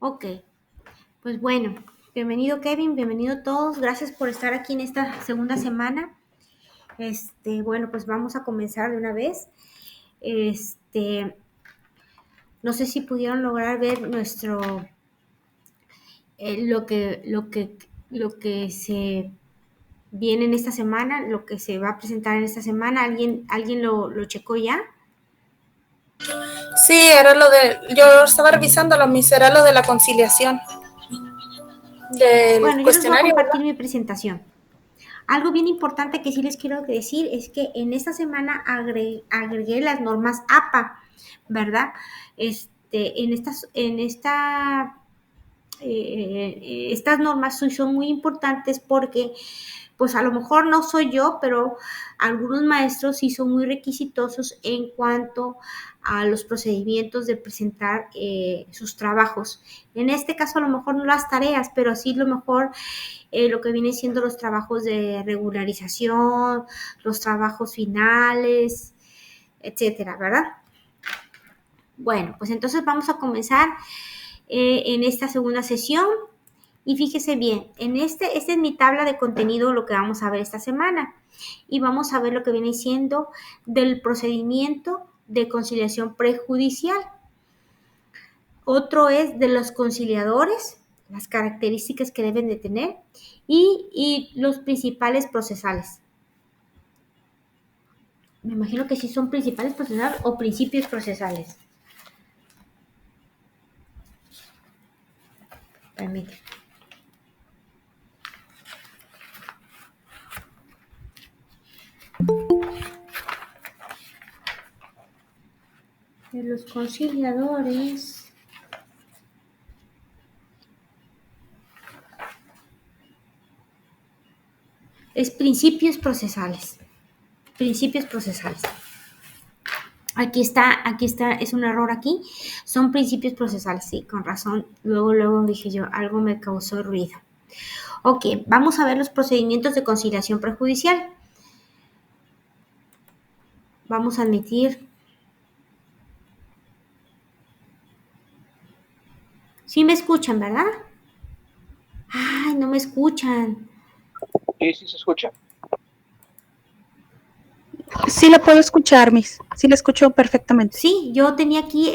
Ok, pues bueno, bienvenido Kevin, bienvenido todos, gracias por estar aquí en esta segunda semana. Bueno, pues vamos a comenzar de una vez. Este, no sé si pudieron lograr ver lo que se viene en esta semana, lo que se va a presentar en esta semana. ¿Alguien lo checó ya? Sí, era yo estaba revisando era lo de la conciliación del Bueno, yo les voy a cuestionario, compartir ¿verdad? mi presentación. Algo bien importante que sí les quiero decir es que en esta semana agregué las normas APA, ¿verdad? Estas normas son muy importantes porque, pues a lo mejor no soy yo, pero algunos maestros sí son muy requisitosos en cuanto a los procedimientos de presentar sus trabajos. En este caso a lo mejor no las tareas, pero sí lo mejor lo que viene siendo los trabajos de regularización, los trabajos finales, etcétera, ¿verdad? Bueno, pues entonces vamos a comenzar en esta segunda sesión. Y fíjese bien, esta es mi tabla de contenido, lo que vamos a ver esta semana. Y vamos a ver lo que viene siendo del procedimiento de conciliación prejudicial. Otro es de los conciliadores, las características que deben de tener y los principales procesales. Me imagino que sí son principales procesales o principios procesales. Permíteme. De los conciliadores. Es principios procesales. Principios procesales. Aquí está, es un error aquí. Son principios procesales, sí, con razón. Luego dije yo, algo me causó ruido. Ok, vamos a ver los procedimientos de conciliación prejudicial. Vamos a admitir. Sí me escuchan, ¿verdad? Ay, no me escuchan. Sí, sí se escucha. Sí la puedo escuchar, Miss. Sí la escucho perfectamente. Sí, yo tenía aquí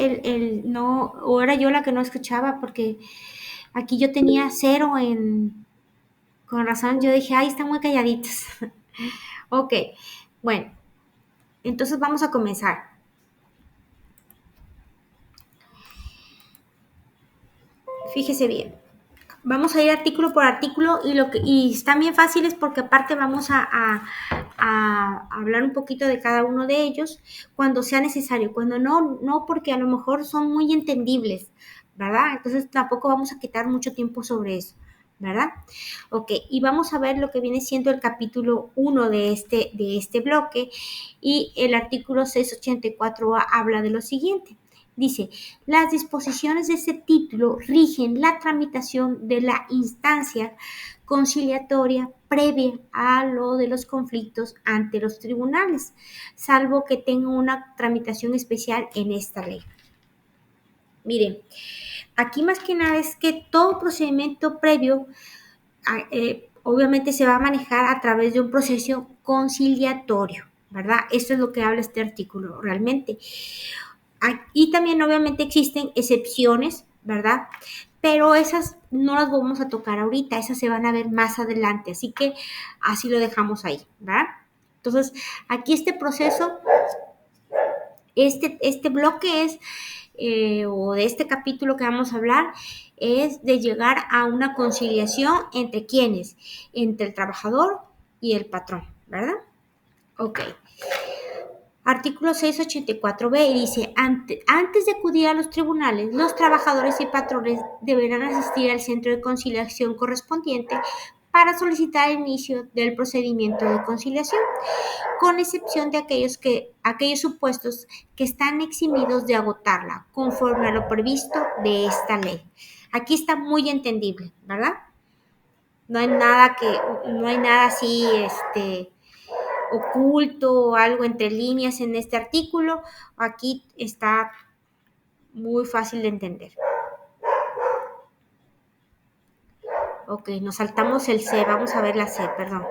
no, o era yo la que no escuchaba, porque aquí yo tenía 0 con razón, yo dije, ay, están muy calladitos. Ok, bueno, entonces vamos a comenzar. Fíjese bien. Vamos a ir artículo por artículo y están bien fáciles porque aparte vamos a hablar un poquito de cada uno de ellos cuando sea necesario, cuando no porque a lo mejor son muy entendibles, ¿verdad? Entonces tampoco vamos a quitar mucho tiempo sobre eso, ¿verdad? Ok, y vamos a ver lo que viene siendo el capítulo 1 de este bloque, y el artículo 684A habla de lo siguiente. Dice, las disposiciones de este título rigen la tramitación de la instancia conciliatoria previa a lo de los conflictos ante los tribunales, salvo que tenga una tramitación especial en esta ley. Miren, aquí más que nada es que todo procedimiento previo obviamente se va a manejar a través de un proceso conciliatorio, ¿verdad? Esto es lo que habla este artículo realmente. Y también obviamente existen excepciones, ¿verdad? Pero esas no las vamos a tocar ahorita, esas se van a ver más adelante, así que así lo dejamos ahí, ¿verdad? Entonces, aquí este proceso, este bloque es, o de este capítulo que vamos a hablar, es de llegar a una conciliación entre quienes, entre el trabajador y el patrón, ¿verdad? Ok. Artículo 684b y dice, antes de acudir a los tribunales, los trabajadores y patrones deberán asistir al centro de conciliación correspondiente para solicitar el inicio del procedimiento de conciliación, con excepción de aquellos supuestos que están eximidos de agotarla, conforme a lo previsto de esta ley. Aquí está muy entendible, ¿verdad? No hay nada así, oculto o algo entre líneas en este artículo. Aquí está muy fácil de entender. Ok, nos saltamos el C, vamos a ver la C, perdón.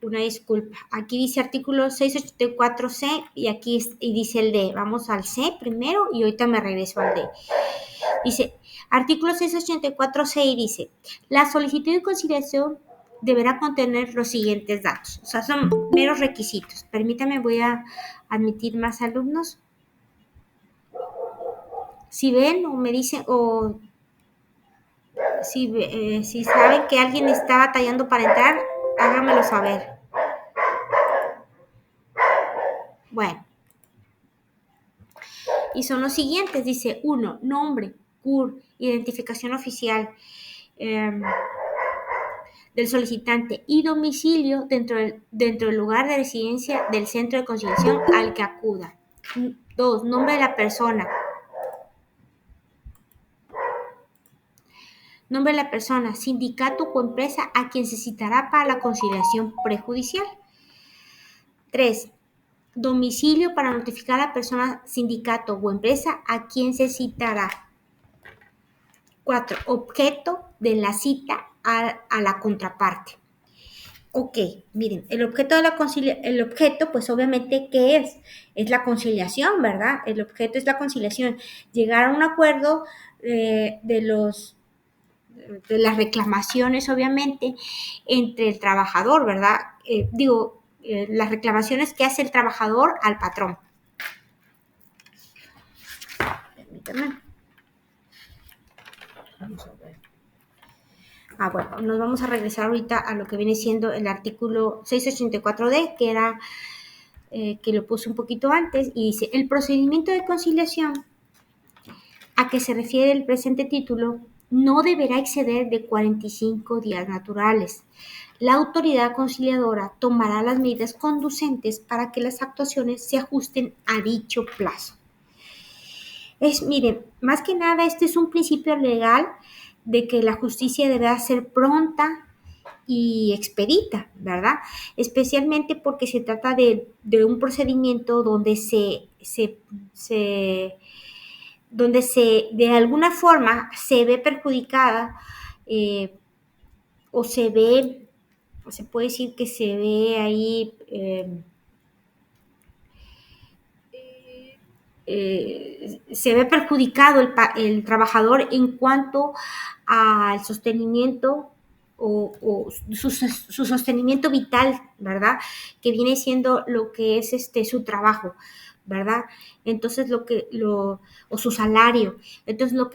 Una disculpa. Aquí dice artículo 684C y aquí y dice el D. Vamos al C primero y ahorita me regreso al D. Dice, artículo 684C y dice, la solicitud de conciliación deberá contener los siguientes datos. O sea, son meros requisitos. Permítame, voy a admitir más alumnos. Si ven o me dicen, o si saben que alguien está batallando para entrar, háganmelo saber. Bueno. Y son los siguientes. Dice, 1, nombre, CUR, identificación oficial del solicitante y domicilio dentro del lugar de residencia del centro de conciliación al que acuda. 2, nombre de la persona. Nombre de la persona, sindicato o empresa a quien se citará para la conciliación prejudicial. 3, domicilio para notificar a la persona, sindicato o empresa a quien se citará. 4, objeto de la cita a la contraparte. Ok, miren, el objeto de el objeto, pues obviamente, ¿qué es? Es la conciliación, ¿verdad? El objeto es la conciliación. Llegar a un acuerdo de las reclamaciones, obviamente, entre el trabajador, ¿verdad? Las reclamaciones que hace el trabajador al patrón. Permítanme. Vamos a ver. Bueno, nos vamos a regresar ahorita a lo que viene siendo el artículo 684D, que era, que lo puse un poquito antes, y dice, el procedimiento de conciliación a que se refiere el presente título no deberá exceder de 45 días naturales. La autoridad conciliadora tomará las medidas conducentes para que las actuaciones se ajusten a dicho plazo. Miren, más que nada, este es un principio legal de que la justicia deberá ser pronta y expedita, ¿verdad? Especialmente porque se trata de un procedimiento donde de alguna forma se ve perjudicada o se puede decir que se ve ahí se ve perjudicado el trabajador en cuanto al sostenimiento o su sostenimiento vital, ¿verdad? Que viene siendo lo que es su trabajo, ¿verdad? Entonces o su salario. Entonces lo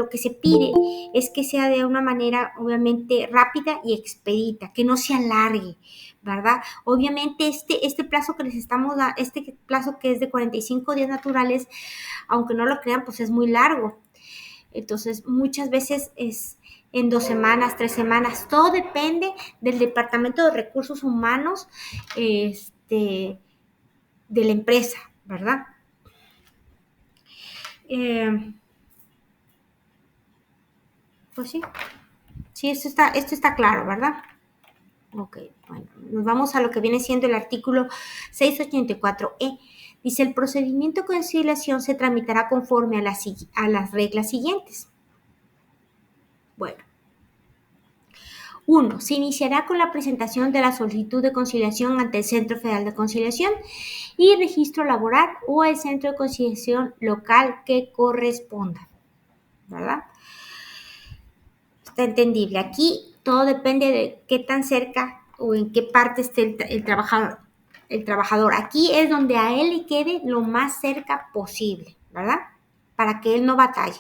que se pide es que sea de una manera obviamente rápida y expedita, que no se alargue, ¿verdad? Obviamente este plazo que les estamos dando, este plazo que es de 45 días naturales, aunque no lo crean, pues es muy largo. Entonces, muchas veces es en 2 semanas, 3 semanas, todo depende del Departamento de Recursos Humanos de la empresa, ¿verdad? Pues sí, esto está claro, ¿verdad? Ok, bueno, nos vamos a lo que viene siendo el artículo 684E. Dice, el procedimiento de conciliación se tramitará conforme a las reglas siguientes. Bueno. 1. Se iniciará con la presentación de la solicitud de conciliación ante el Centro Federal de Conciliación y registro laboral o el centro de conciliación local que corresponda, ¿verdad? Está entendible. Aquí todo depende de qué tan cerca o en qué parte esté el trabajador. Aquí es donde a él le quede lo más cerca posible, ¿verdad? Para que él no batalle.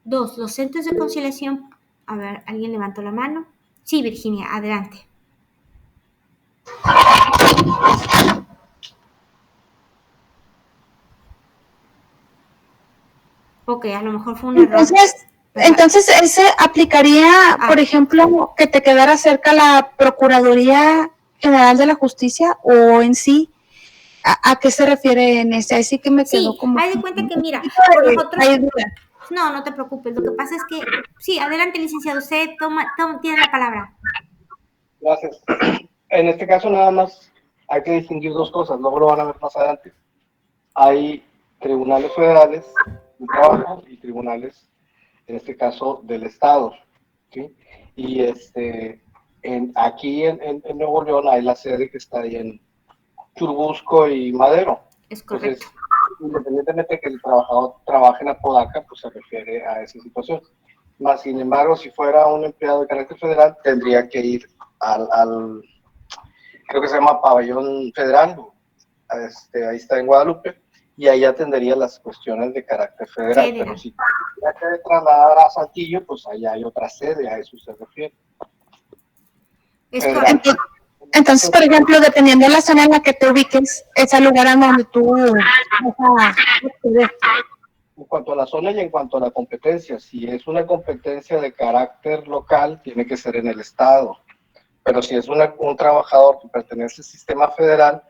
2. Los centros de conciliación. A ver, ¿alguien levantó la mano? Sí, Virginia, adelante. Ok, a lo mejor fue un error. Entonces, ¿ese aplicaría, por ejemplo, que te quedara cerca la Procuraduría General de la Justicia o en sí? ¿A qué se refiere en ese? Ahí sí que me quedó como... Sí, haz de cuenta que mira, por nosotros... No te preocupes, lo que pasa es que... Sí, adelante, licenciado, usted tiene la palabra. Gracias. En este caso nada más hay que distinguir dos cosas, luego lo van a ver más adelante. Hay tribunales federales de trabajo y tribunales, en este caso, del Estado. ¿sí? Y aquí en Nuevo León hay la sede que está ahí en Churubusco y Madero. Es Entonces, correcto. independientemente de que el trabajador trabaje en Apodaca, pues se refiere a esa situación. Más sin embargo, si fuera un empleado de carácter federal, tendría que ir al creo que se llama Pabellón Federal, ahí está en Guadalupe, y ahí atendería las cuestiones de carácter federal, pero Federal. si tuviera que trasladar a Saltillo, pues allá hay otra sede, a eso se refiere. Es Federal. correcto. Entonces, por ejemplo, dependiendo de la zona en la que te ubiques, es el lugar en donde tú vas a acceder. En cuanto a la zona y en cuanto a la competencia, si es una competencia de carácter local, tiene que ser en el estado. Pero si es un trabajador que pertenece al sistema federal,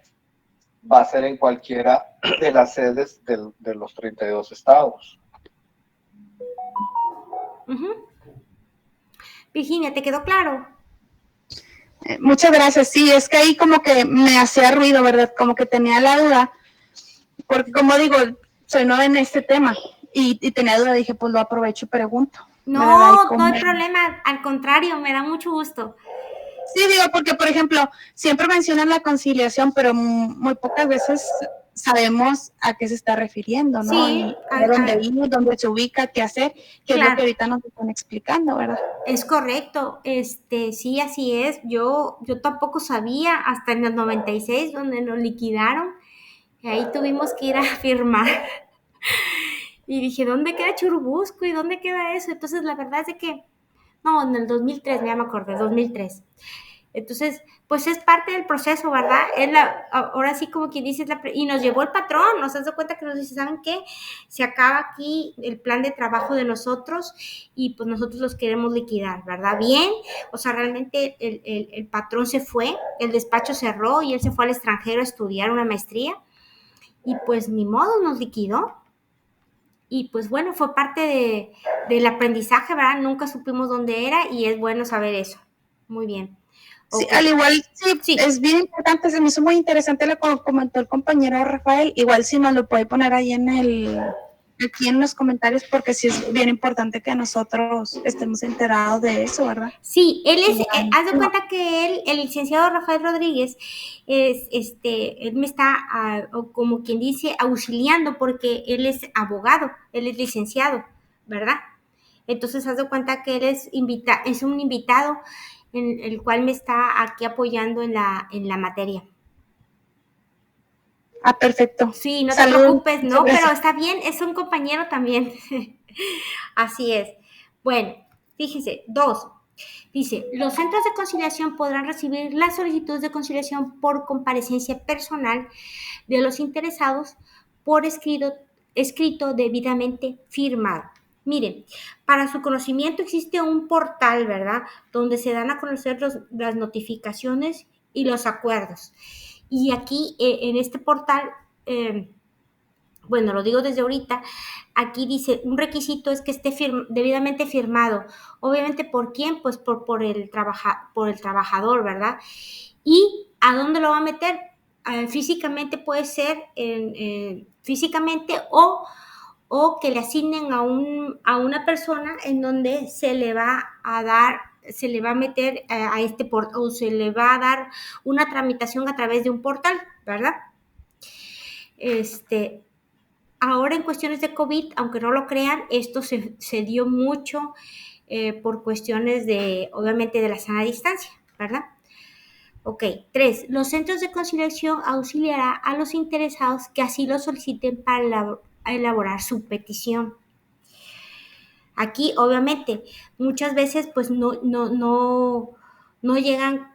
va a ser en cualquiera de las sedes de los 32 estados. Uh-huh. Virginia, ¿te quedó claro? Muchas gracias. Sí, es que ahí como que me hacía ruido, ¿verdad? Como que tenía la duda, porque como digo, soy nueva en este tema y tenía duda, dije, pues lo aprovecho y pregunto. No, no hay problema, al contrario, me da mucho gusto. Sí, digo, porque por ejemplo, siempre mencionan la conciliación, pero muy pocas veces sabemos a qué se está refiriendo, ¿no? Sí, Y a dónde ir, dónde se ubica, qué hacer, que claro. es lo que ahorita nos están explicando, ¿verdad? Es correcto, sí, así es. Yo tampoco sabía hasta en el 96, donde nos liquidaron, y ahí tuvimos que ir a firmar. Y dije, ¿dónde queda Churubusco y dónde queda eso? Entonces, la verdad es de que, no, en el 2003, ya me acordé, 2003. Entonces, pues es parte del proceso, ¿verdad? Ahora sí, como quien dice, y nos llevó el patrón, nos das cuenta que nos dice, ¿saben qué? Se acaba aquí el plan de trabajo de nosotros y pues nosotros los queremos liquidar, ¿verdad? Bien, o sea, realmente el patrón se fue, el despacho cerró y él se fue al extranjero a estudiar una maestría y pues ni modo, nos liquidó. Y pues bueno, fue parte del aprendizaje, ¿verdad? Nunca supimos dónde era y es bueno saber eso. Muy bien. Sí, Okay. al igual, sí, es bien importante, se me hizo muy interesante lo que comentó el compañero Rafael, igual si nos lo puede poner ahí aquí en los comentarios, porque sí es bien importante que nosotros estemos enterados de eso, ¿verdad? Sí, él es, haz de cuenta que él, el licenciado Rafael Rodríguez, él me está, como quien dice, auxiliando porque él es abogado, él es licenciado, ¿verdad? Entonces, haz de cuenta que él es un invitado en el cual me está aquí apoyando en la materia. Ah, perfecto. Sí, no te preocupes, no, pero está bien, es un compañero también. Así es. Bueno, fíjense, 2. Dice, los centros de conciliación podrán recibir las solicitudes de conciliación por comparecencia personal de los interesados por escrito debidamente firmado. Miren, para su conocimiento existe un portal, ¿verdad? Donde se dan a conocer las notificaciones y los acuerdos. Y aquí, en este portal, bueno, lo digo desde ahorita, aquí dice, un requisito es que esté debidamente firmado. Obviamente, ¿por quién? Pues por el trabajador, ¿verdad? ¿Y a dónde lo va a meter? Físicamente puede ser físicamente o que le asignen a una persona en donde se le va a dar, se le va a meter a este portal, o se le va a dar una tramitación a través de un portal, ¿verdad? Ahora en cuestiones de COVID, aunque no lo crean, esto se dio mucho por cuestiones obviamente, de la sana distancia, ¿verdad? Ok, 3. Los centros de conciliación auxiliará a los interesados que así lo soliciten para elaborar su petición. Aquí, obviamente, muchas veces pues no llegan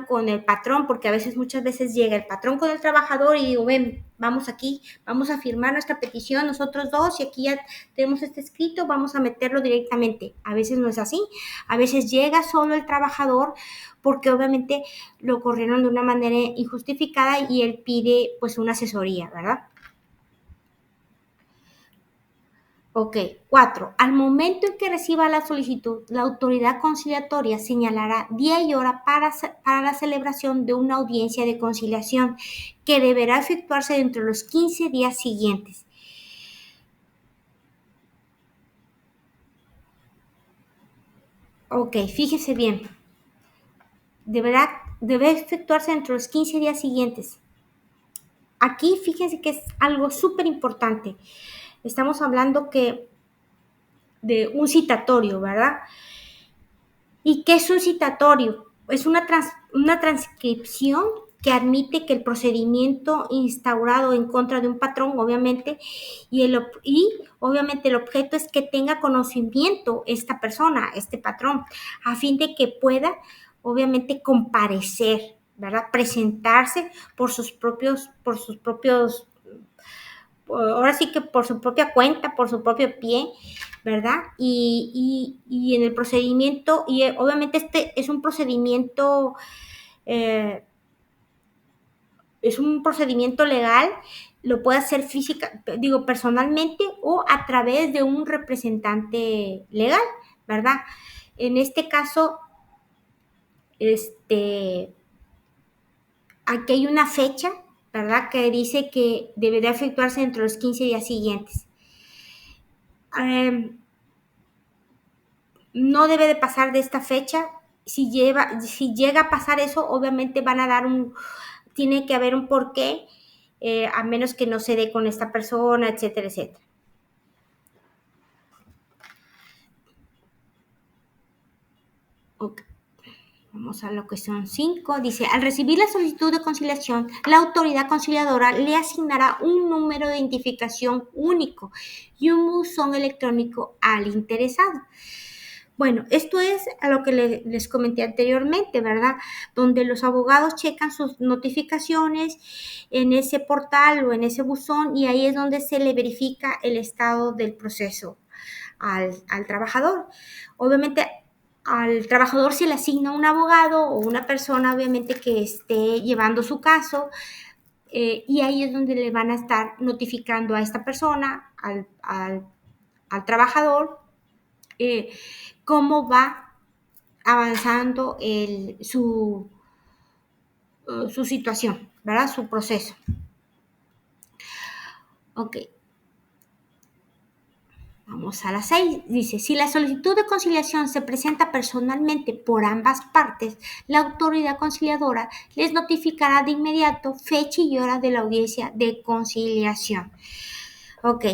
con el patrón, porque muchas veces llega el patrón con el trabajador y digo, ven, vamos aquí, vamos a firmar nuestra petición nosotros dos y aquí ya tenemos este escrito, vamos a meterlo directamente. A veces no es así, a veces llega solo el trabajador porque obviamente lo corrieron de una manera injustificada y él pide pues una asesoría, ¿verdad? Ok, 4. Al momento en que reciba la solicitud, la autoridad conciliatoria señalará día y hora para la celebración de una audiencia de conciliación que deberá efectuarse dentro de los 15 días siguientes. Ok, fíjese bien. Debe efectuarse dentro de los 15 días siguientes. Aquí fíjense que es algo súper importante. Estamos hablando de un citatorio, ¿verdad? ¿Y qué es un citatorio? Es una transcripción que admite que el procedimiento instaurado en contra de un patrón, obviamente, y obviamente el objeto es que tenga conocimiento esta persona, este patrón, a fin de que pueda, obviamente, comparecer, ¿verdad? Presentarse ahora sí que por su propia cuenta, por su propio pie, ¿verdad? Y en el procedimiento, y obviamente este eh, es un procedimiento legal, lo puede hacer personalmente o a través de un representante legal, ¿verdad? En este caso, aquí hay una fecha, ¿verdad? Que dice que deberá efectuarse dentro de los 15 días siguientes. No debe de pasar de esta fecha. Si llega a pasar eso, obviamente tiene que haber un porqué, a menos que no se dé con esta persona, etcétera, etcétera. Ok. Vamos a lo que son 5. Dice, al recibir la solicitud de conciliación, la autoridad conciliadora le asignará un número de identificación único y un buzón electrónico al interesado. Bueno, esto es a lo que les comenté anteriormente, ¿verdad? Donde los abogados checan sus notificaciones en ese portal o en ese buzón y ahí es donde se le verifica el estado del proceso al trabajador. Obviamente, al trabajador se le asigna un abogado o una persona, obviamente, que esté llevando su caso, y ahí es donde le van a estar notificando a esta persona, al trabajador, cómo va avanzando su situación, ¿verdad? Su proceso. Ok. Vamos a la 6. Dice, si la solicitud de conciliación se presenta personalmente por ambas partes, la autoridad conciliadora les notificará de inmediato fecha y hora de la audiencia de conciliación. Ok.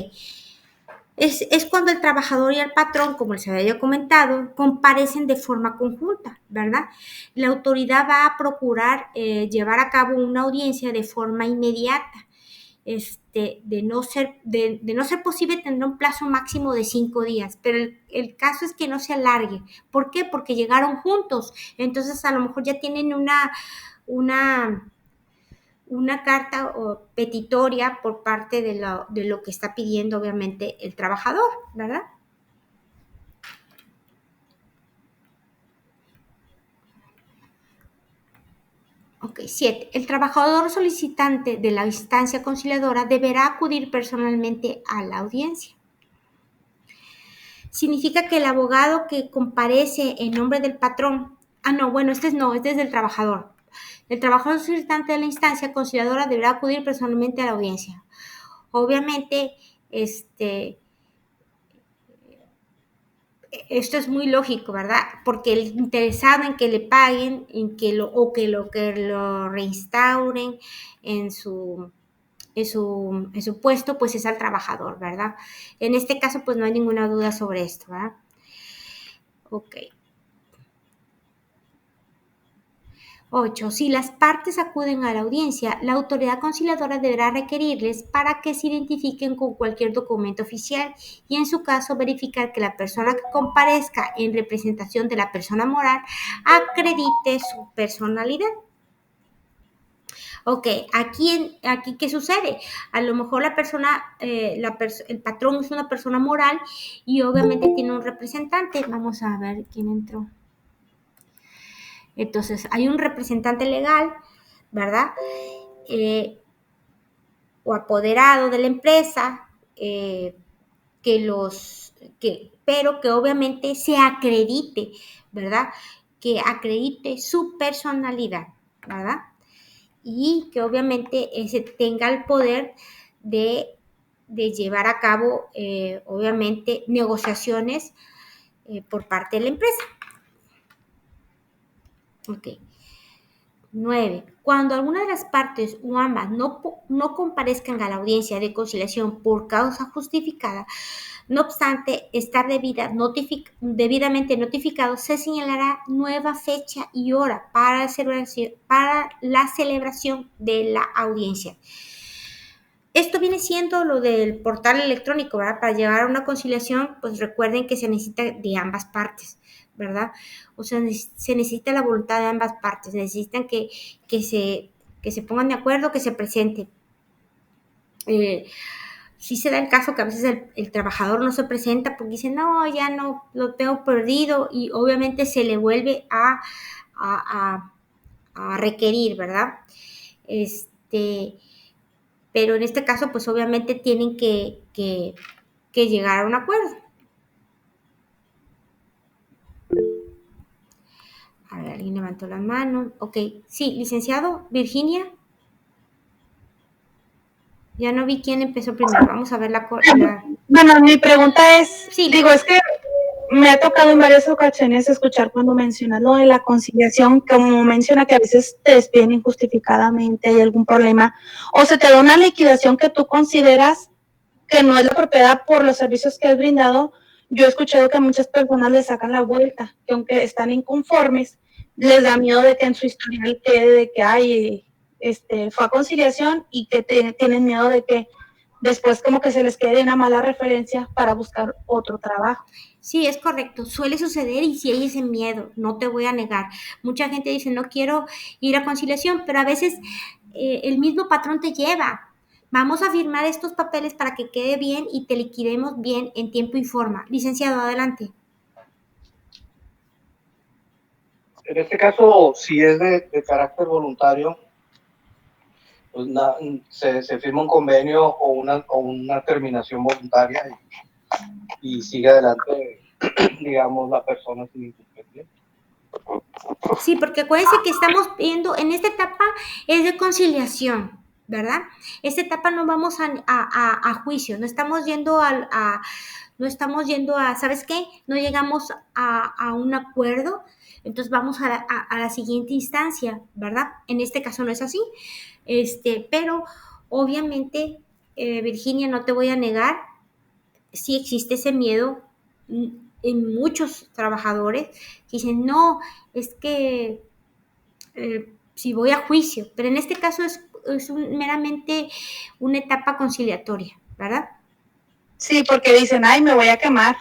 Es cuando el trabajador y el patrón, como les había comentado, comparecen de forma conjunta, ¿verdad? La autoridad va a procurar llevar a cabo una audiencia de forma inmediata. De no ser posible, tendrá un plazo máximo de 5 días, pero el caso es que no se alargue. ¿Por qué? Porque llegaron juntos, entonces a lo mejor ya tienen una carta o petitoria por parte de lo que está pidiendo, obviamente, el trabajador, ¿verdad? Ok, 7. El trabajador solicitante de la instancia conciliadora deberá acudir personalmente a la audiencia. Significa que el abogado que comparece en nombre del patrón, este es del trabajador. El trabajador solicitante de la instancia conciliadora deberá acudir personalmente a la audiencia. Obviamente, esto es muy lógico, ¿verdad? Porque el interesado en que le paguen, que lo reinstauren en su puesto, pues es al trabajador, ¿verdad? En este caso, pues no hay ninguna duda sobre esto, ¿verdad? Ok. 8. Si las partes acuden a la audiencia, la autoridad conciliadora deberá requerirles para que se identifiquen con cualquier documento oficial y, en su caso, verificar que la persona que comparezca en representación de la persona moral acredite su personalidad. Ok, aquí ¿qué sucede? A lo mejor la persona, el patrón es una persona moral y obviamente tiene un representante. Vamos a ver quién entró. Entonces, hay un representante legal, ¿verdad? O apoderado de la empresa, pero que obviamente se acredite, ¿verdad? Que acredite su personalidad, ¿verdad? Y que obviamente se tenga el poder de llevar a cabo, obviamente, negociaciones por parte de la empresa. Ok. 9. Cuando alguna de las partes o ambas no comparezcan a la audiencia de conciliación por causa justificada, no obstante estar debidamente notificado, se señalará nueva fecha y hora para la celebración de la audiencia. Esto viene siendo lo del portal electrónico, ¿verdad? Para llegar a una conciliación, pues recuerden que se necesita de ambas partes, ¿verdad? O sea, se necesita la voluntad de ambas partes, necesitan que se pongan de acuerdo, que se presenten. Sí se da el caso que a veces el trabajador no se presenta porque dice, no, ya no, lo tengo perdido, y obviamente se le vuelve a, a requerir, ¿verdad? Pero en este caso, pues obviamente tienen que llegar a un acuerdo. A ver, alguien levantó la mano. Ok, sí, licenciado, Virginia. Ya no vi quién empezó primero. Vamos a ver la... Bueno, mi pregunta es, Sí. digo, es que me ha tocado en varias ocasiones escuchar cuando mencionas lo de la conciliación, como menciona que a veces te despiden injustificadamente, hay algún problema, o se te da una liquidación que tú consideras que no es la propiedad por los servicios que has brindado. Yo he escuchado que a muchas personas les sacan la vuelta, que aunque están inconformes, les da miedo de que en su historial quede de que hay, fue a conciliación, y que tienen miedo de que después como que se les quede una mala referencia para buscar otro trabajo. Sí, es correcto. Suele suceder y sí hay ese miedo, no te voy a negar. Mucha gente dice, no quiero ir a conciliación, pero a veces el mismo patrón te lleva. Vamos a firmar estos papeles para que quede bien y te liquidemos bien en tiempo y forma. Licenciado, adelante. En este caso, si es de carácter voluntario, pues se firma un convenio o una terminación voluntaria y sigue adelante, digamos, la persona sin incumplimiento. Sí, porque acuérdense que estamos viendo, en esta etapa es de conciliación, ¿verdad? Esta etapa no vamos a juicio, no estamos yendo no estamos yendo a, ¿sabes qué? No llegamos a un acuerdo, entonces vamos a la siguiente instancia, ¿verdad? En este caso no es así, pero obviamente, Virginia, no te voy a negar, sí existe ese miedo en muchos trabajadores que dicen, no, es que si voy a juicio, pero en este caso es meramente una etapa conciliatoria, ¿verdad? Sí, porque dicen, ay, me voy a quemar,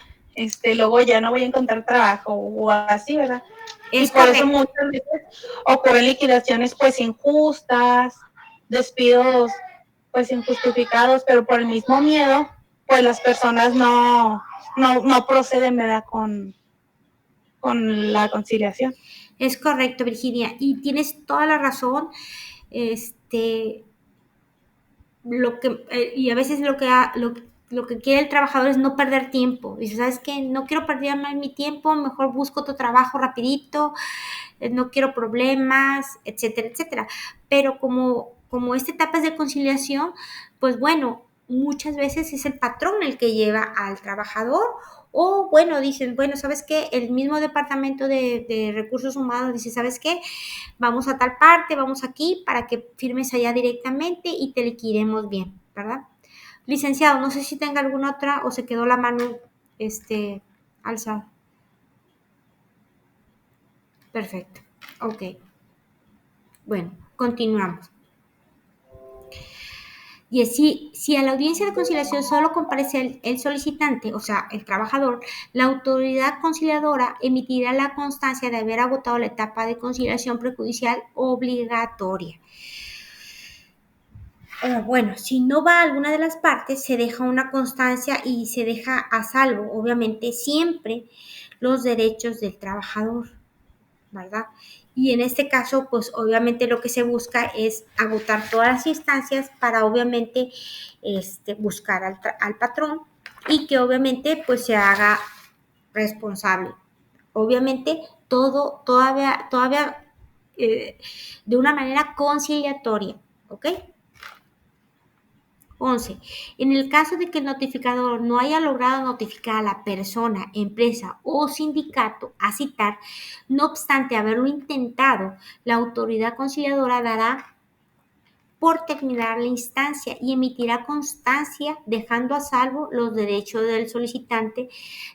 luego ya no voy a encontrar trabajo o así, ¿verdad? Es y por correcto. eso muchas veces ocurren liquidaciones pues injustas, despidos pues injustificados, pero por el mismo miedo, pues las personas no proceden, ¿verdad? Con la conciliación. Es correcto, Virginia, y tienes toda la razón. Este, y a veces lo que quiere el trabajador es no perder tiempo. Dice, ¿sabes qué? No quiero perder más mi tiempo, mejor busco otro trabajo rapidito, no quiero problemas, etcétera, etcétera. Pero como esta etapa es de conciliación, pues bueno, muchas veces es el patrón el que lleva al trabajador, o bueno, dicen, bueno, ¿sabes qué? El mismo departamento de recursos humanos dice, ¿sabes qué? Vamos a tal parte, vamos aquí para que firmes allá directamente y te liquidemos bien, ¿verdad? Licenciado, no sé si tenga alguna otra o se quedó la mano alzada. Perfecto. Ok. Bueno, continuamos. Y así, si a la audiencia de conciliación solo comparece el solicitante, o sea, el trabajador, la autoridad conciliadora emitirá la constancia de haber agotado la etapa de conciliación prejudicial obligatoria. Bueno, si no va a alguna de las partes, se deja una constancia y se deja a salvo, obviamente, siempre los derechos del trabajador, ¿verdad? Y en este caso, pues obviamente lo que se busca es agotar todas las instancias para obviamente buscar al patrón y que obviamente pues se haga responsable. Obviamente todavía de una manera conciliatoria, ¿ok? 11. En el caso de que el notificador no haya logrado notificar a la persona, empresa o sindicato a citar, no obstante haberlo intentado, la autoridad conciliadora dará por terminar la instancia y emitirá constancia dejando a salvo los derechos del solicitante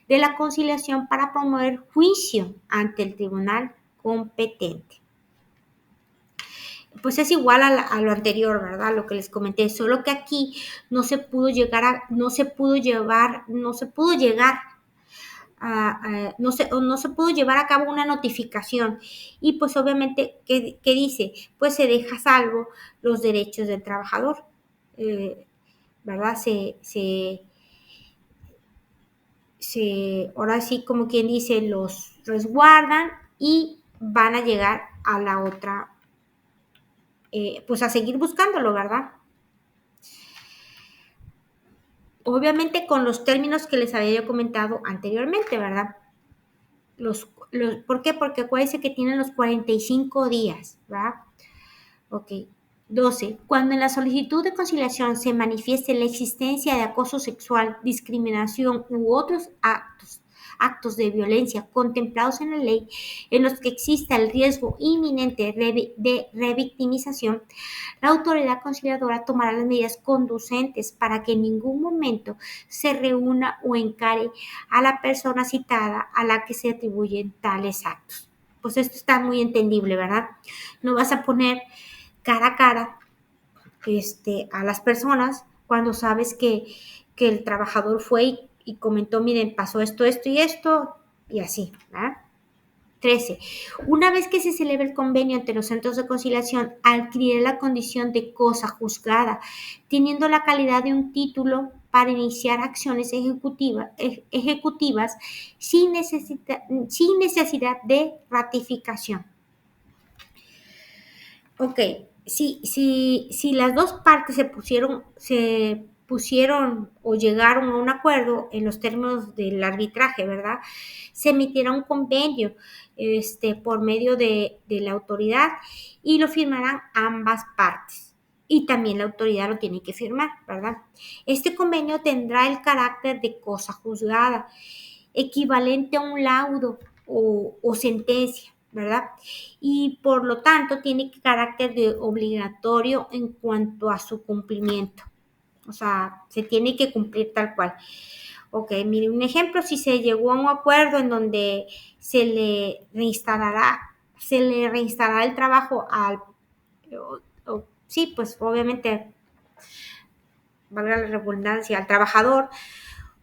de la conciliación para promover juicio ante el tribunal competente. Pues es igual a lo anterior, ¿verdad? Lo que les comenté, solo que aquí no se pudo llegar a cabo una notificación y pues obviamente, ¿qué dice? Pues se deja a salvo los derechos del trabajador, ¿verdad? Ahora sí, como quien dice, los resguardan y van a llegar a la otra, pues a seguir buscándolo, ¿verdad? Obviamente con los términos que les había yo comentado anteriormente, ¿verdad? ¿Por qué? Porque acuérdense que tienen los 45 días, ¿verdad? Ok. 12. Cuando en la solicitud de conciliación se manifieste la existencia de acoso sexual, discriminación u otros actos de violencia contemplados en la ley en los que exista el riesgo inminente de revictimización, la autoridad conciliadora tomará las medidas conducentes para que en ningún momento se reúna o encare a la persona citada a la que se atribuyen tales actos. Pues esto está muy entendible, ¿verdad? No vas a poner cara a cara a las personas cuando sabes que el trabajador fue y comentó, miren, pasó esto, esto y esto, y así, ¿verdad? 13. Una vez que se celebre el convenio entre los centros de conciliación, adquirirá la condición de cosa juzgada, teniendo la calidad de un título para iniciar acciones ejecutivas sin necesidad de ratificación. Ok, si las dos partes se pusieron o llegaron a un acuerdo en los términos del arbitraje, ¿verdad? Se emitirá un convenio por medio de la autoridad y lo firmarán ambas partes. Y también la autoridad lo tiene que firmar, ¿verdad? Este convenio tendrá el carácter de cosa juzgada, equivalente a un laudo o sentencia, ¿verdad? Y por lo tanto tiene carácter de obligatorio en cuanto a su cumplimiento. O sea, se tiene que cumplir tal cual. Ok, mire un ejemplo, si se llegó a un acuerdo en donde se le reinstalará el trabajo sí, pues obviamente, valga la redundancia, al trabajador,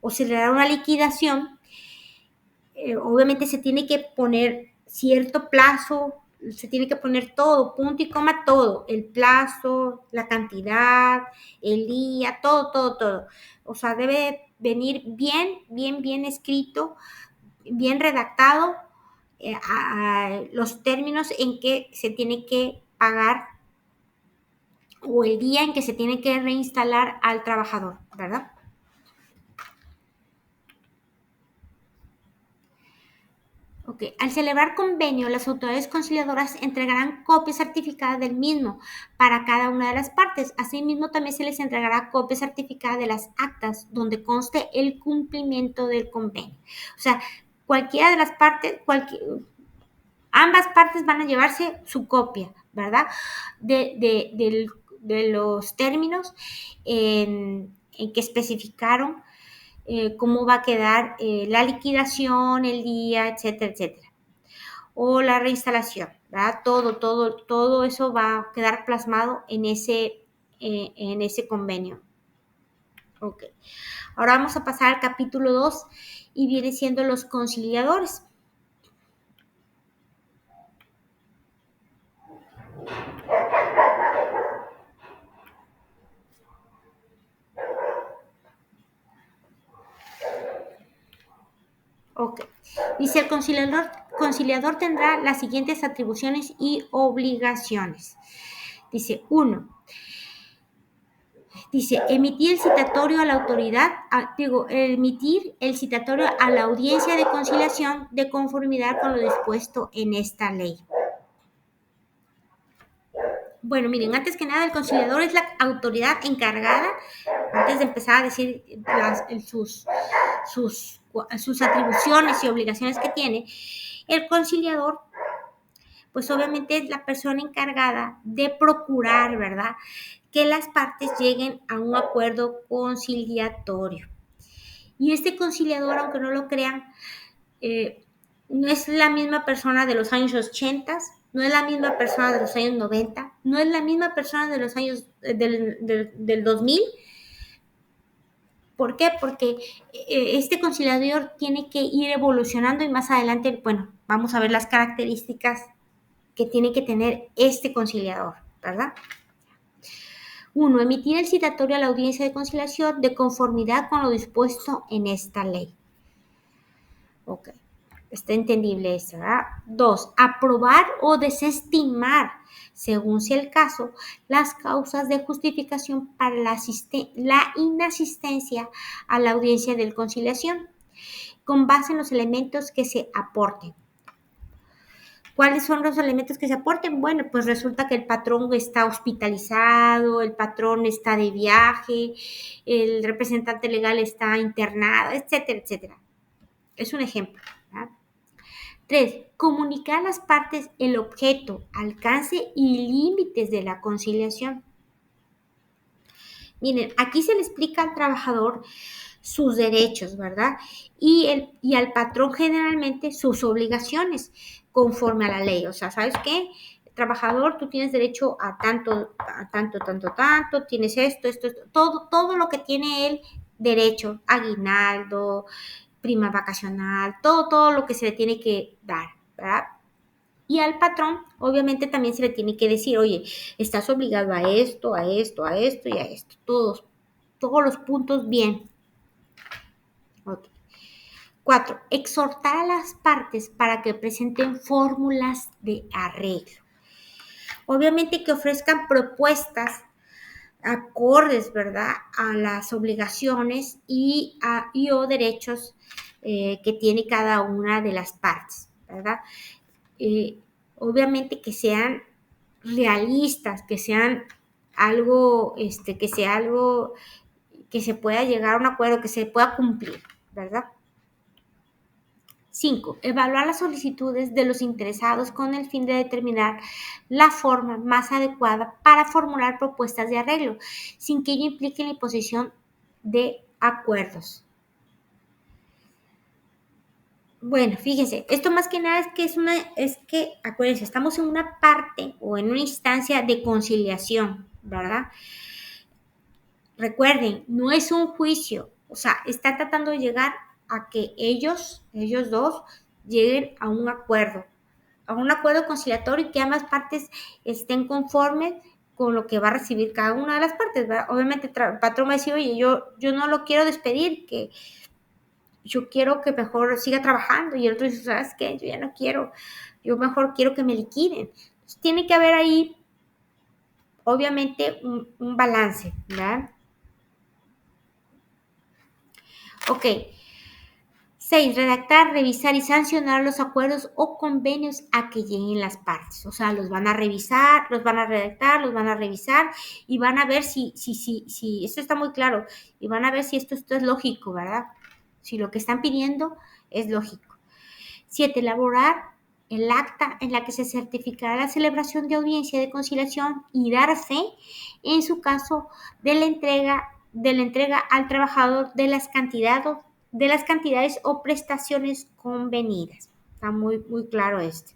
o se le dará una liquidación, obviamente se tiene que poner cierto plazo, se tiene que poner todo, punto y coma, todo, el plazo, la cantidad, el día, todo. O sea, debe venir bien escrito, bien redactado, a los términos en que se tiene que pagar o el día en que se tiene que reinstalar al trabajador, ¿verdad? Ok, al celebrar convenio, las autoridades conciliadoras entregarán copia certificada del mismo para cada una de las partes. Asimismo, también se les entregará copia certificada de las actas donde conste el cumplimiento del convenio. O sea, cualquiera de las partes, ambas partes van a llevarse su copia, ¿verdad? De los términos en que especificaron cómo va a quedar la liquidación, el día, etcétera. O la reinstalación, ¿verdad? Todo eso va a quedar plasmado en ese convenio. Ok. Ahora vamos a pasar al capítulo 2 y viene siendo los conciliadores. Ok. Dice, el conciliador tendrá las siguientes atribuciones y obligaciones. Dice, 1. Dice, emitir el citatorio a la autoridad, emitir el citatorio a la audiencia de conciliación de conformidad con lo dispuesto en esta ley. Bueno, miren, antes que nada, el conciliador es la autoridad encargada, antes de empezar a decir sus atribuciones y obligaciones que tiene, el conciliador, pues obviamente es la persona encargada de procurar, ¿verdad?, que las partes lleguen a un acuerdo conciliatorio. Y este conciliador, aunque no lo crean, no es la misma persona de los años 80, no es la misma persona de los años 90, no es la misma persona de los años del 2000. ¿Por qué? Porque este conciliador tiene que ir evolucionando y más adelante, bueno, vamos a ver las características que tiene que tener este conciliador, ¿verdad? 1. Emitir el citatorio a la audiencia de conciliación de conformidad con lo dispuesto en esta ley. Ok, está entendible esto, ¿verdad? 2. Aprobar o desestimar, según sea el caso, las causas de justificación para la inasistencia a la audiencia de conciliación, con base en los elementos que se aporten. ¿Cuáles son los elementos que se aporten? Bueno, pues resulta que el patrón está hospitalizado, el patrón está de viaje, el representante legal está internado, etcétera, etcétera. Es un ejemplo, ¿verdad? 3. Comunicar a las partes el objeto, alcance y límites de la conciliación. Miren, aquí se le explica al trabajador sus derechos, ¿verdad? Y al patrón generalmente sus obligaciones conforme a la ley. O sea, ¿sabes qué? Trabajador, tú tienes derecho a tanto, tienes esto, todo lo que tiene él derecho, aguinaldo, prima vacacional, todo lo que se le tiene que dar, ¿verdad? Y al patrón, obviamente, también se le tiene que decir, oye, estás obligado a esto, a esto, a esto y a esto. Todos los puntos bien. Okay. 4. Exhortar a las partes para que presenten fórmulas de arreglo. Obviamente que ofrezcan propuestas acordes, ¿verdad?, a las obligaciones y o derechos que tiene cada una de las partes, ¿verdad? Obviamente que sean realistas, que sean algo, que se pueda llegar a un acuerdo, que se pueda cumplir, ¿verdad? 5. Evaluar las solicitudes de los interesados con el fin de determinar la forma más adecuada para formular propuestas de arreglo, sin que ello implique la imposición de acuerdos. Bueno, fíjense, esto más que nada es que, acuérdense, estamos en una parte o en una instancia de conciliación, ¿verdad? Recuerden, no es un juicio, o sea, está tratando de llegar a que ellos dos, lleguen a un acuerdo conciliatorio y que ambas partes estén conformes con lo que va a recibir cada una de las partes, ¿verdad? Obviamente el patrón va a decir, oye, yo no lo quiero despedir, que yo quiero que mejor siga trabajando, y el otro dice, ¿sabes qué? Yo ya no quiero, yo mejor quiero que me liquiden. Entonces, tiene que haber ahí, obviamente, un balance, ¿verdad? Ok. 6. Redactar, revisar y sancionar los acuerdos o convenios a que lleguen las partes. O sea, los van a revisar, los van a redactar, los van a revisar y van a ver si esto está muy claro, y van a ver si esto es lógico, ¿verdad? Si lo que están pidiendo es lógico. 7. Elaborar el acta en la que se certificará la celebración de audiencia de conciliación y dar fe, en su caso, de la entrega al trabajador de las cantidades o prestaciones convenidas. Está muy, muy claro esto.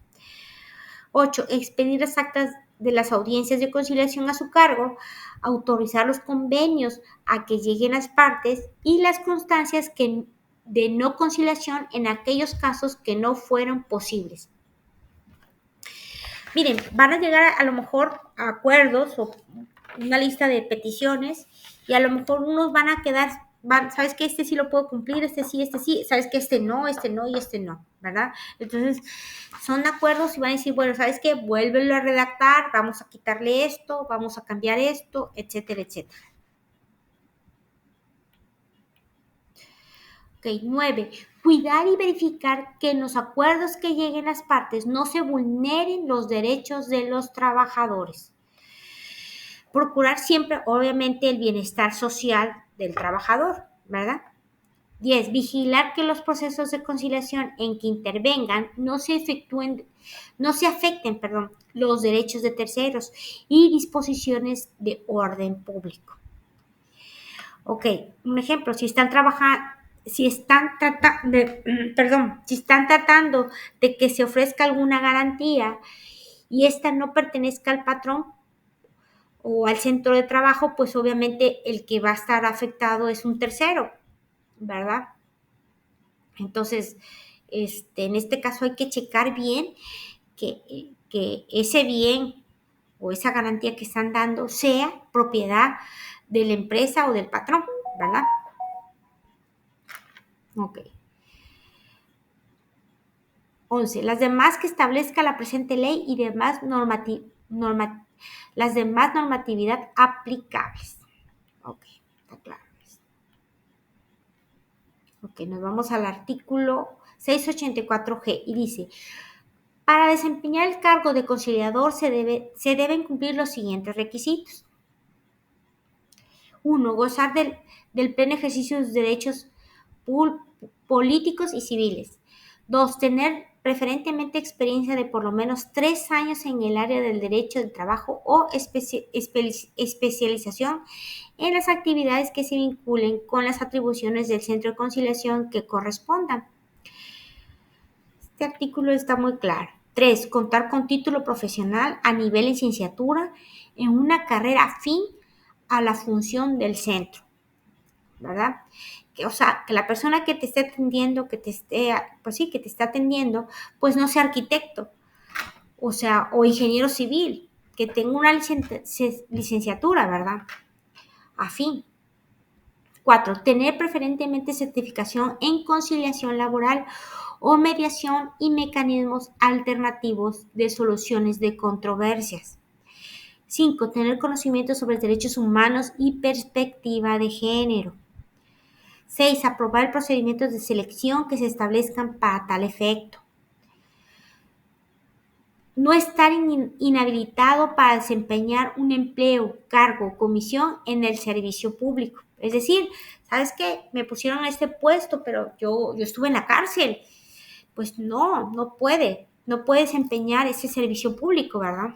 8. Expedir las actas de las audiencias de conciliación a su cargo, autorizar los convenios a que lleguen las partes y las constancias de no conciliación en aquellos casos que no fueron posibles. Miren, van a llegar a lo mejor a acuerdos o una lista de peticiones, y a lo mejor unos van a quedar, ¿sabes qué? Este sí lo puedo cumplir, este sí, ¿sabes qué? Este no y este no, ¿verdad? Entonces, son acuerdos y van a decir, bueno, ¿sabes qué? Vuélvelo a redactar, vamos a quitarle esto, vamos a cambiar esto, etcétera, etcétera. Ok, 9. Cuidar y verificar que en los acuerdos que lleguen las partes no se vulneren los derechos de los trabajadores. Procurar siempre, obviamente, el bienestar social del trabajador, ¿verdad? 10. Vigilar que los procesos de conciliación en que intervengan no se afecten, los derechos de terceros y disposiciones de orden público. Ok, un ejemplo, si están tratando de que se ofrezca alguna garantía y esta no pertenezca al patrón o al centro de trabajo, pues obviamente el que va a estar afectado es un tercero, ¿verdad? Entonces, en este caso hay que checar bien que ese bien o esa garantía que están dando sea propiedad de la empresa o del patrón, ¿verdad? Ok. 11. Las demás que establezca la presente ley y las demás normatividad aplicables. Ok, está claro. Ok, nos vamos al artículo 684G y dice, para desempeñar el cargo de conciliador se deben cumplir los siguientes requisitos. 1. Gozar del pleno ejercicio de sus derechos políticos y civiles. 2. Tener preferentemente experiencia de por lo menos 3 años en el área del derecho del trabajo o especialización en las actividades que se vinculen con las atribuciones del centro de conciliación que correspondan. Este artículo está muy claro. 3. Contar con título profesional a nivel licenciatura en una carrera afín a la función del centro, ¿verdad? O sea, que la persona que te esté atendiendo, que te está atendiendo, pues no sea arquitecto, o sea, o ingeniero civil, que tenga una licenciatura, ¿verdad? Afín. 4. Tener preferentemente certificación en conciliación laboral o mediación y mecanismos alternativos de soluciones de controversias. 5. Tener conocimiento sobre derechos humanos y perspectiva de género. 6. Aprobar procedimientos de selección que se establezcan para tal efecto. No estar inhabilitado para desempeñar un empleo, cargo o comisión en el servicio público. Es decir, ¿sabes qué? Me pusieron a este puesto, pero yo estuve en la cárcel. Pues no puede desempeñar ese servicio público, ¿verdad?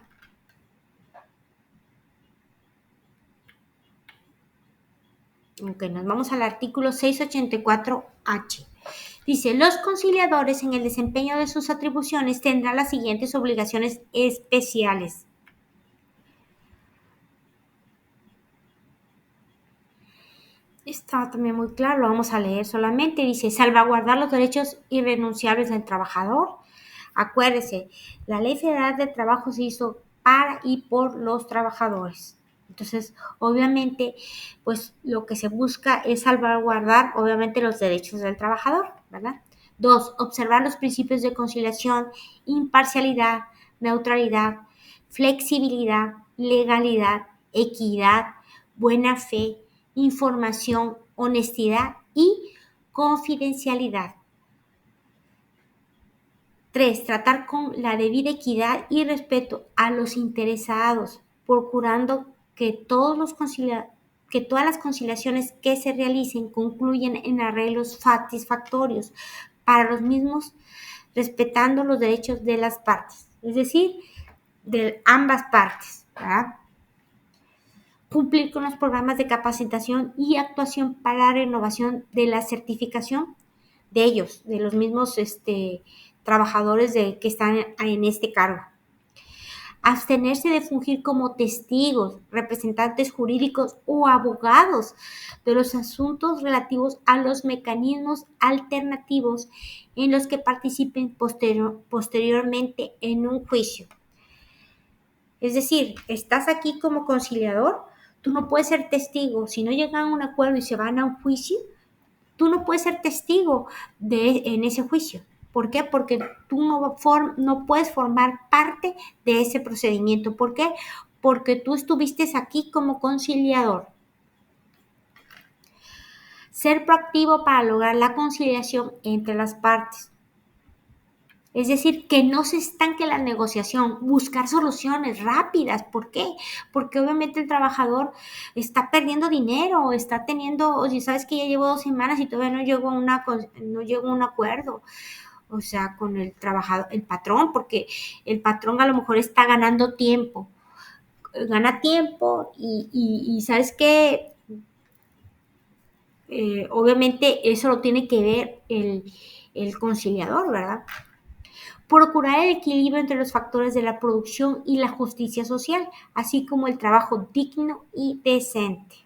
Ok, nos vamos al artículo 684H. Dice, los conciliadores en el desempeño de sus atribuciones tendrán las siguientes obligaciones especiales. Está también muy claro, lo vamos a leer solamente. Dice, salvaguardar los derechos irrenunciables del trabajador. Acuérdese, la Ley Federal de Trabajo se hizo para y por los trabajadores. Entonces, obviamente, pues lo que se busca es salvaguardar, obviamente, los derechos del trabajador, ¿verdad? 2. Observar los principios de conciliación, imparcialidad, neutralidad, flexibilidad, legalidad, equidad, buena fe, información, honestidad y confidencialidad. 3. Tratar con la debida equidad y respeto a los interesados, procurando que todas las conciliaciones que se realicen concluyan en arreglos satisfactorios para los mismos, respetando los derechos de las partes, es decir, de ambas partes, ¿verdad? Cumplir con los programas de capacitación y actuación para la renovación de la certificación de ellos, de los mismos trabajadores que están en este cargo. Abstenerse de fungir como testigos, representantes jurídicos o abogados de los asuntos relativos a los mecanismos alternativos en los que participen posteriormente en un juicio. Es decir, estás aquí como conciliador, tú no puedes ser testigo. Si no llegan a un acuerdo y se van a un juicio, tú no puedes ser testigo en ese juicio. ¿Por qué? Porque tú no puedes formar parte de ese procedimiento. ¿Por qué? Porque tú estuviste aquí como conciliador. Ser proactivo para lograr la conciliación entre las partes. Es decir, que no se estanque la negociación, buscar soluciones rápidas. ¿Por qué? Porque obviamente el trabajador está perdiendo dinero, está teniendo, oye, sabes que ya llevo 2 semanas y todavía no llego a un acuerdo, o sea, con el trabajador, el patrón, porque el patrón a lo mejor está ganando tiempo, gana tiempo y sabes que obviamente eso lo tiene que ver el conciliador, ¿verdad? Procurar el equilibrio entre los factores de la producción y la justicia social, así como el trabajo digno y decente.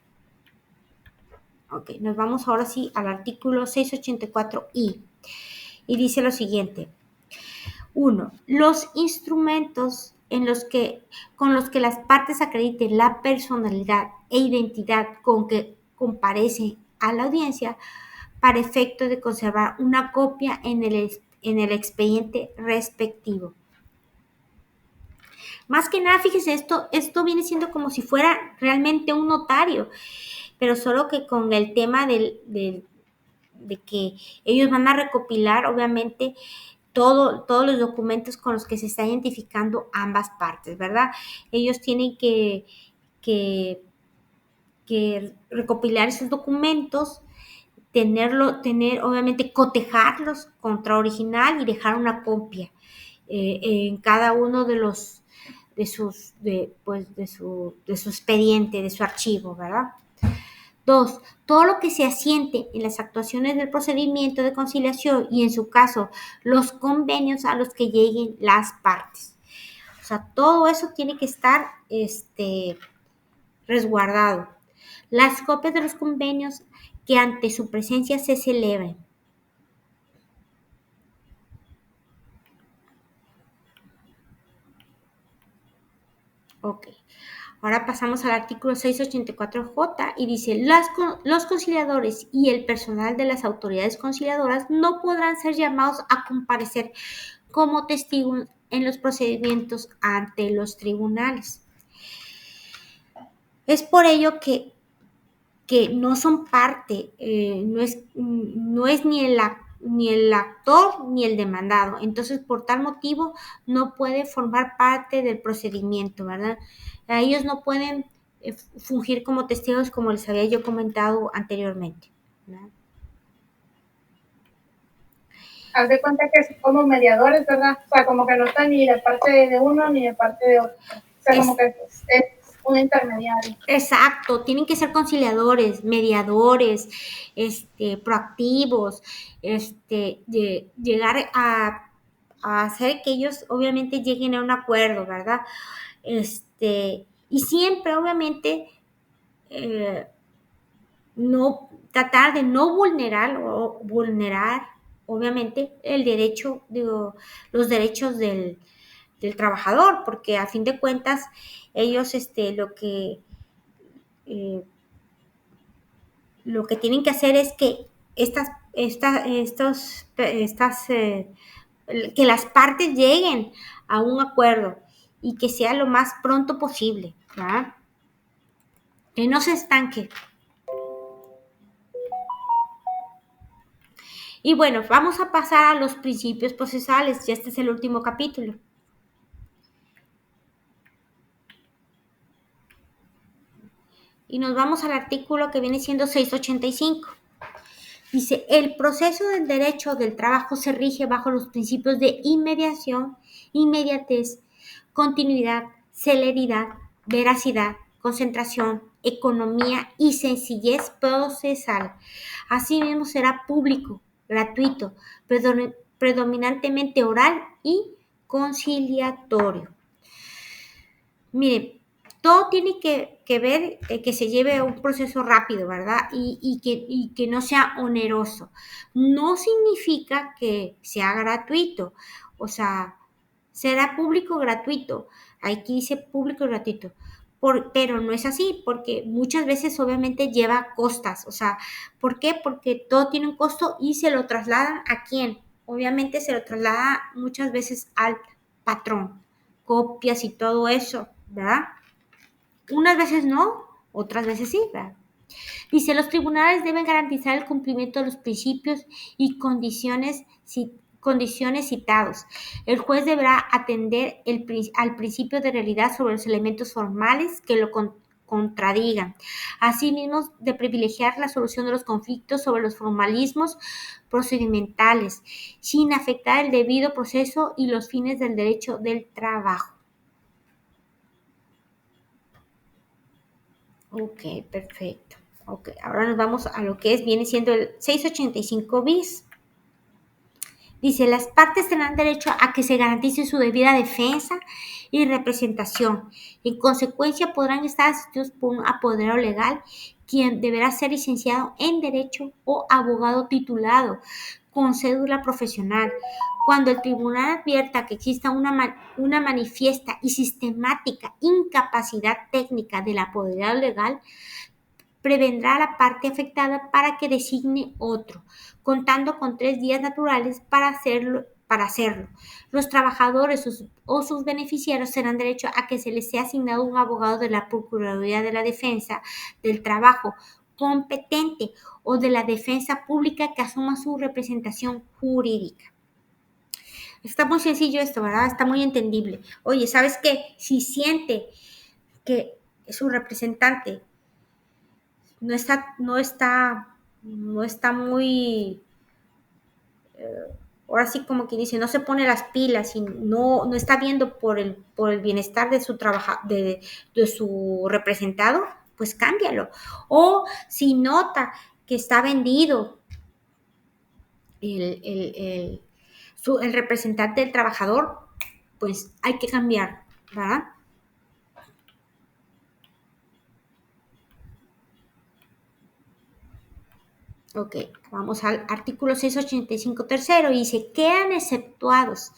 Ok, nos vamos ahora sí al artículo 684I y dice lo siguiente. 1. Los instrumentos con los que las partes acrediten la personalidad e identidad con que comparecen a la audiencia para efecto de conservar una copia en el expediente respectivo. Más que nada, fíjese, esto viene siendo como si fuera realmente un notario, pero solo que con el tema de que ellos van a recopilar, obviamente, todos los documentos con los que se está identificando ambas partes, ¿verdad? Ellos tienen que recopilar esos documentos, obviamente, cotejarlos contra original y dejar una copia en cada uno de su expediente, de su archivo, ¿verdad? 2. Todo lo que se asiente en las actuaciones del procedimiento de conciliación y, en su caso, los convenios a los que lleguen las partes. O sea, todo eso tiene que estar resguardado. Las copias de los convenios que ante su presencia se celebren. Ok. Ahora pasamos al artículo 684J y dice, los conciliadores y el personal de las autoridades conciliadoras no podrán ser llamados a comparecer como testigos en los procedimientos ante los tribunales. Es por ello que no son parte, no es ni el actor ni el demandado. Entonces, por tal motivo, no puede formar parte del procedimiento, ¿verdad? Ellos no pueden fungir como testigos, como les había yo comentado anteriormente, ¿verdad? Haz de cuenta que es como mediadores, ¿verdad? O sea, como que no están ni de parte de uno ni de parte de otro. O sea, como que es un intermediario. Exacto, tienen que ser conciliadores, mediadores, proactivos, llegar a hacer que ellos obviamente lleguen a un acuerdo, ¿verdad? Y siempre, obviamente, no tratar de no vulnerar, obviamente, los derechos del trabajador, porque a fin de cuentas ellos lo que tienen que hacer es que que las partes lleguen a un acuerdo y que sea lo más pronto posible, ¿verdad? Que no se estanque. Y bueno, vamos a pasar a los principios procesales. Ya este es el último capítulo. Y nos vamos al artículo que viene siendo 685. Dice, el proceso del derecho del trabajo se rige bajo los principios de inmediación, inmediatez, continuidad, celeridad, veracidad, concentración, economía y sencillez procesal. Asimismo será público, gratuito, predominantemente oral y conciliatorio. Miren, todo tiene que ver que se lleve un proceso rápido, ¿verdad? Y que no sea oneroso. No significa que sea gratuito, o sea, será público gratuito. Aquí dice público gratuito, pero no es así, porque muchas veces obviamente lleva costas, o sea, ¿por qué? Porque todo tiene un costo y se lo trasladan ¿a quién? Obviamente se lo traslada muchas veces al patrón, copias y todo eso, ¿verdad? Unas veces no, otras veces sí, ¿verdad? Dice, los tribunales deben garantizar el cumplimiento de los principios y condiciones condiciones citados. El juez deberá atender al principio de realidad sobre los elementos formales que lo contradigan. Asimismo, de privilegiar la solución de los conflictos sobre los formalismos procedimentales, sin afectar el debido proceso y los fines del derecho del trabajo. Ok, perfecto. Ok, ahora nos vamos a lo que viene siendo el 685 bis. Dice, las partes tendrán derecho a que se garantice su debida defensa y representación. En consecuencia, podrán estar asistidos por un apoderado legal, quien deberá ser licenciado en Derecho o abogado titulado con cédula profesional. Cuando el tribunal advierta que exista una manifiesta y sistemática incapacidad técnica del apoderado legal, prevendrá a la parte afectada para que designe otro, contando con 3 días naturales para hacerlo. Los trabajadores o sus beneficiarios tendrán derecho a que se les sea asignado un abogado de la Procuraduría de la Defensa del Trabajo competente o de la defensa pública que asuma su representación jurídica. Está muy sencillo esto, ¿verdad? Está muy entendible. Oye, ¿sabes qué? Si siente que su representante no está muy, ahora sí como que dice, no se pone las pilas y no está viendo por el bienestar de de su representado, pues cámbialo. O si nota que está vendido el representante del trabajador, pues hay que cambiar, ¿verdad? Ok, vamos al artículo 685 tercero y dice, quedan exceptuados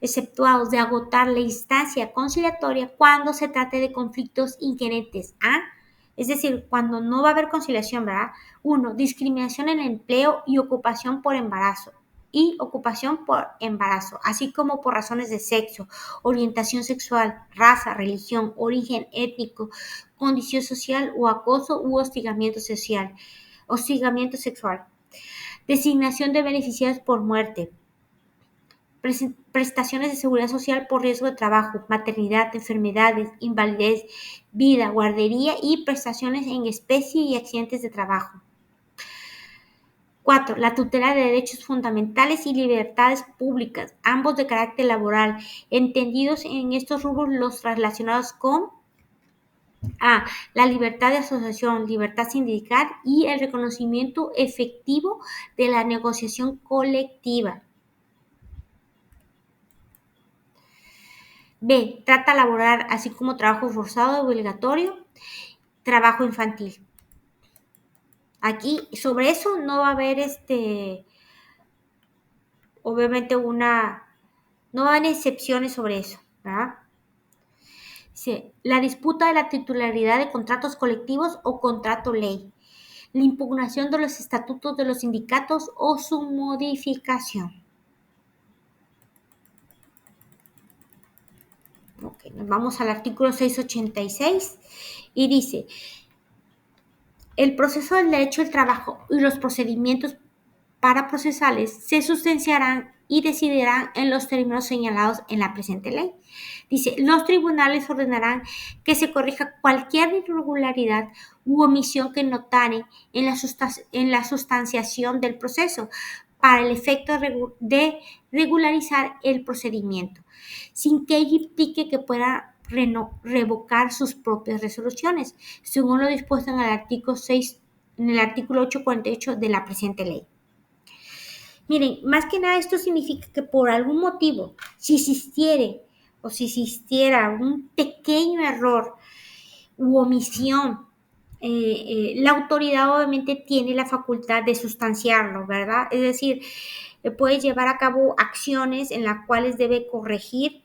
de agotar la instancia conciliatoria cuando se trate de conflictos inherentes a, es decir, cuando no va a haber conciliación, ¿verdad? 1. Discriminación en el empleo y ocupación por embarazo. Así como por razones de sexo, orientación sexual, raza, religión, origen étnico, condición social o acoso u hostigamiento sexual. Designación de beneficiarios por muerte. Prestaciones de seguridad social por riesgo de trabajo, maternidad, enfermedades, invalidez, vida, guardería y prestaciones en especie y accidentes de trabajo. 4. La tutela de derechos fundamentales y libertades públicas, ambos de carácter laboral, entendidos en estos rubros los relacionados con A. La libertad de asociación, libertad sindical y el reconocimiento efectivo de la negociación colectiva. B. Trata laboral, así como trabajo forzado obligatorio, trabajo infantil. Aquí, sobre eso no va a haber obviamente no va a haber excepciones sobre eso, ¿verdad? Sí, la disputa de la titularidad de contratos colectivos o contrato ley. La impugnación de los estatutos de los sindicatos o su modificación. Ok, nos vamos al artículo 686 y dice, el proceso del derecho al trabajo y los procedimientos paraprocesales se sustanciarán y decidirán en los términos señalados en la presente ley. Dice, los tribunales ordenarán que se corrija cualquier irregularidad u omisión que notare en la sustanciación del proceso para el efecto de regularizar el procedimiento, sin que ello implique que pueda revocar sus propias resoluciones, según lo dispuesto en el artículo 848 de la presente ley. Miren, más que nada esto significa que por algún motivo, si existiera un pequeño error u omisión, la autoridad obviamente tiene la facultad de sustanciarlo, ¿verdad? Es decir, puede llevar a cabo acciones en las cuales debe corregir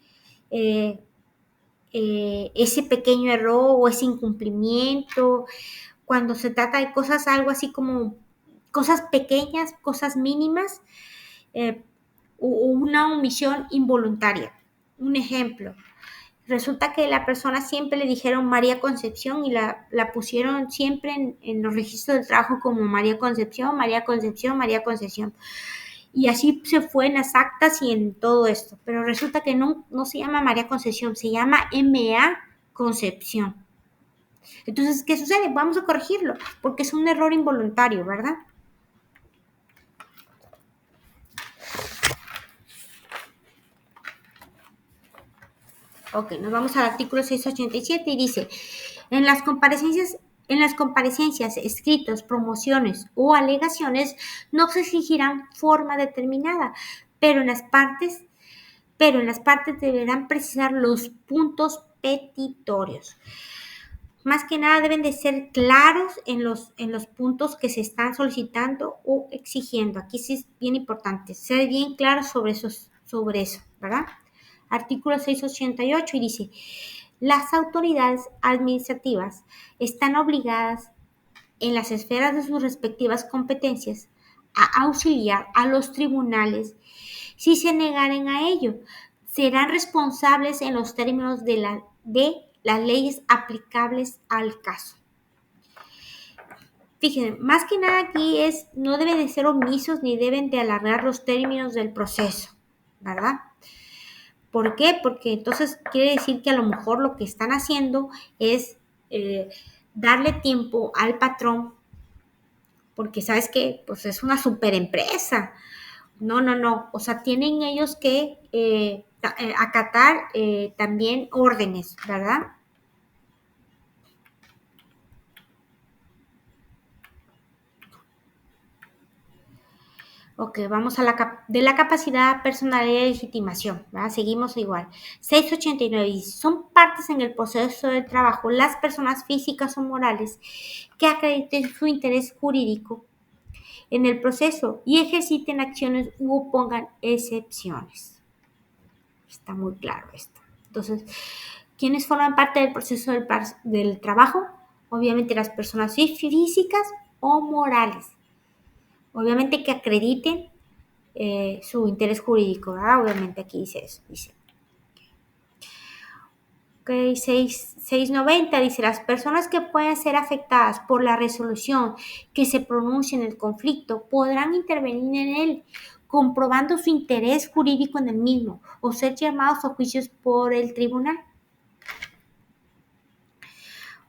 ese pequeño error o ese incumplimiento, cuando se trata de cosas, algo así como cosas pequeñas, cosas mínimas, o una omisión involuntaria. Un ejemplo, resulta que la persona siempre le dijeron María Concepción y la pusieron siempre en los registros del trabajo como María Concepción, María Concepción, María Concepción. Y así se fue en las actas y en todo esto. Pero resulta que no se llama María Concepción, se llama M.A. Concepción. Entonces, ¿qué sucede? Vamos a corregirlo, porque es un error involuntario, ¿verdad? Ok, nos vamos al artículo 687 y dice, en las comparecencias, escritos, promociones o alegaciones no se exigirán forma determinada, pero en las partes deberán precisar los puntos petitorios. Más que nada deben de ser claros en los puntos que se están solicitando o exigiendo. Aquí sí es bien importante ser bien claros sobre eso, ¿verdad? Artículo 688 y dice, las autoridades administrativas están obligadas en las esferas de sus respectivas competencias a auxiliar a los tribunales si se negaren a ello. Serán responsables en los términos de las leyes aplicables al caso. Fíjense, más que nada aquí no deben de ser omisos ni deben de alargar los términos del proceso, ¿verdad? ¿Por qué? Porque entonces quiere decir que a lo mejor lo que están haciendo es darle tiempo al patrón, porque sabes que pues es una super empresa. No. O sea, tienen ellos que acatar también órdenes, ¿verdad? Ok, vamos a de la capacidad, personalidad y legitimación, ¿verdad? Seguimos igual. 689. Son partes en el proceso de trabajo las personas físicas o morales que acrediten su interés jurídico en el proceso y ejerciten acciones u opongan excepciones. Está muy claro esto. Entonces, ¿quiénes forman parte del proceso del trabajo? Obviamente las personas físicas o morales. Obviamente que acrediten su interés jurídico, ¿verdad? Obviamente aquí dice eso. Dice. Ok, 690 dice, las personas que pueden ser afectadas por la resolución que se pronuncie en el conflicto podrán intervenir en él, comprobando su interés jurídico en el mismo o ser llamados a juicios por el tribunal.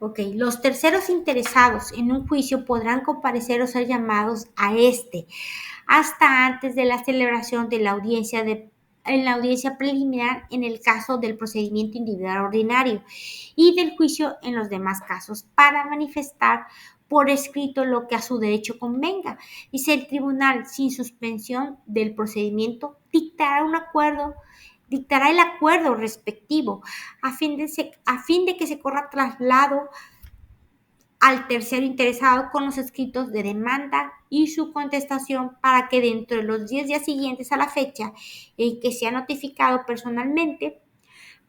Ok, los terceros interesados en un juicio podrán comparecer o ser llamados a este hasta antes de la celebración de la audiencia en la audiencia preliminar en el caso del procedimiento individual ordinario y del juicio en los demás casos para manifestar por escrito lo que a su derecho convenga. Dice el tribunal, sin suspensión del procedimiento, dictará el acuerdo respectivo a fin de que se corra traslado al tercero interesado con los escritos de demanda y su contestación para que dentro de los 10 días siguientes a la fecha en que se ha notificado personalmente,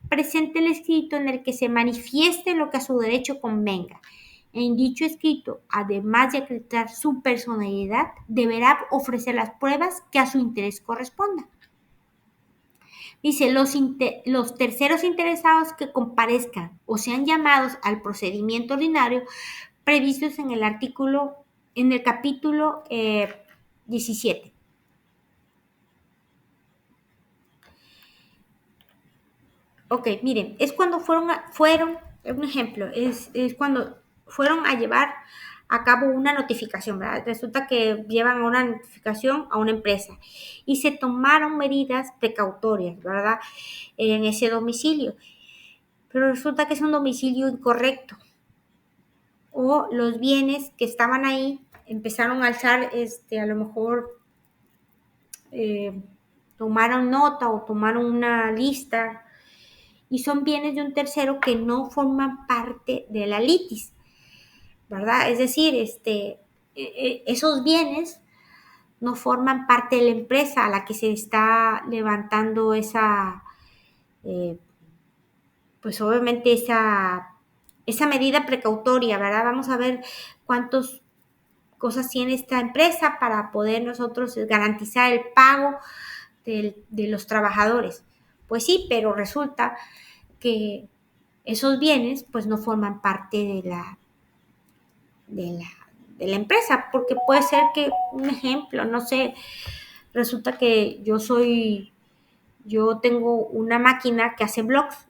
presente el escrito en el que se manifieste lo que a su derecho convenga. En dicho escrito, además de acreditar su personalidad, deberá ofrecer las pruebas que a su interés correspondan. Dice, los terceros interesados que comparezcan o sean llamados al procedimiento ordinario previstos en el capítulo 17. Ok, miren, es cuando fueron, un ejemplo, es cuando fueron a llevar a cabo una notificación, ¿verdad? Resulta que llevan una notificación a una empresa y se tomaron medidas precautorias, ¿verdad? En ese domicilio, pero resulta que es un domicilio incorrecto o los bienes que estaban ahí empezaron a alzar, a lo mejor tomaron nota o tomaron una lista y son bienes de un tercero que no forman parte de la litis, ¿verdad? Es decir, esos bienes no forman parte de la empresa a la que se está levantando esa, pues obviamente esa medida precautoria, ¿verdad? Vamos a ver cuántas cosas tiene esta empresa para poder nosotros garantizar el pago de los trabajadores. Pues sí, pero resulta que esos bienes pues no forman parte de la empresa, porque puede ser que, un ejemplo, no sé, resulta que yo tengo una máquina que hace blogs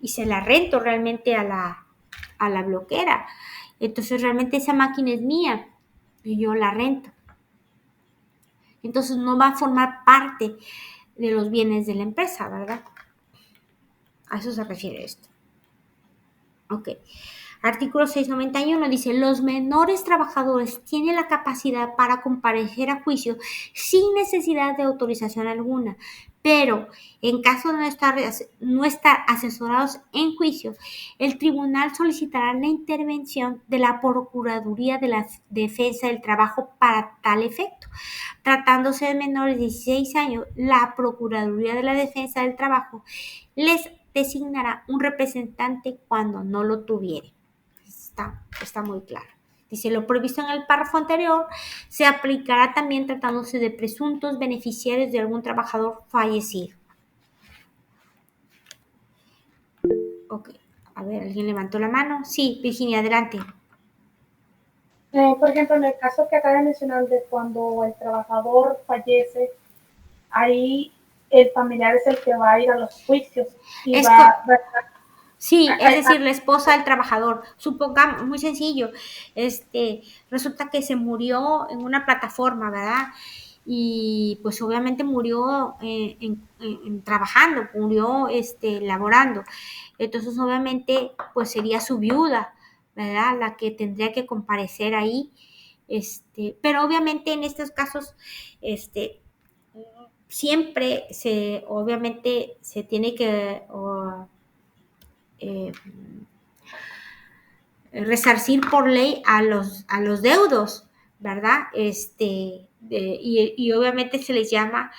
y se la rento realmente a la bloquera. Entonces realmente esa máquina es mía y yo la rento. Entonces no va a formar parte de los bienes de la empresa, ¿verdad? A eso se refiere esto. Ok. Artículo 691 dice, los menores trabajadores tienen la capacidad para comparecer a juicio sin necesidad de autorización alguna, pero en caso de no estar asesorados en juicio, el tribunal solicitará la intervención de la Procuraduría de la Defensa del Trabajo para tal efecto. Tratándose de menores de 16 años, la Procuraduría de la Defensa del Trabajo les designará un representante cuando no lo tuviere. Está muy claro. Dice, lo previsto en el párrafo anterior se aplicará también tratándose de presuntos beneficiarios de algún trabajador fallecido. Ok, a ver, ¿alguien levantó la mano? Sí, Virginia, adelante. Por ejemplo, en el caso que acaba de mencionar de cuando el trabajador fallece, ahí el familiar es el que va a ir a los juicios y Sí, es decir, la esposa del trabajador. Supongamos, muy sencillo, resulta que se murió en una plataforma, ¿verdad? Y pues obviamente murió trabajando, murió laborando. Entonces obviamente pues sería su viuda, ¿verdad? La que tendría que comparecer ahí. Pero obviamente en estos casos, siempre obviamente se tiene que eh, resarcir por ley a los deudos, ¿verdad? Y obviamente se les llama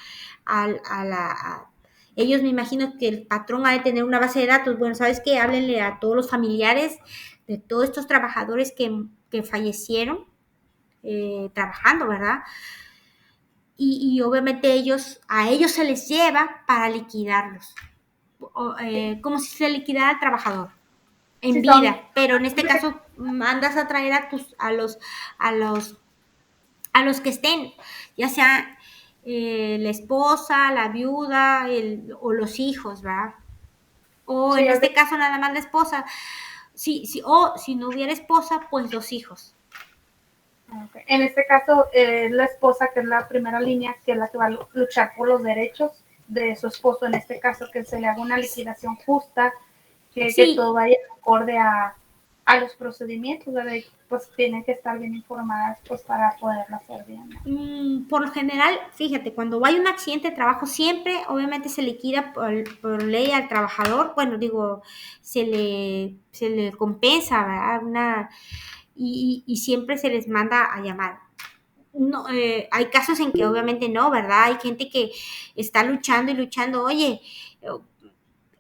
ellos, me imagino que el patrón ha de tener una base de datos. Bueno, ¿sabes qué? Háblenle a todos los familiares de todos estos trabajadores que fallecieron trabajando, ¿verdad? Y obviamente a ellos se les lleva para liquidarlos, como si se liquidara al trabajador en vida, pero en este caso mandas a traer a los que estén, ya sea la esposa, la viuda, o los hijos, ¿verdad? O en este caso nada más la esposa. O si no hubiera esposa, pues los hijos. Okay. En este caso, la esposa, que es la primera línea, que es la que va a luchar por los derechos de su esposo, en este caso, que se le haga una liquidación justa, que todo vaya acorde a los procedimientos, ¿verdad? Pues tienen que estar bien informadas pues para poderlo hacer bien. Por lo general, fíjate, cuando hay un accidente de trabajo, siempre obviamente se liquida por ley al trabajador, bueno, digo, se le compensa, ¿verdad? Y siempre se les manda a llamar. No, hay casos en que obviamente no, ¿verdad? Hay gente que está luchando y luchando, oye,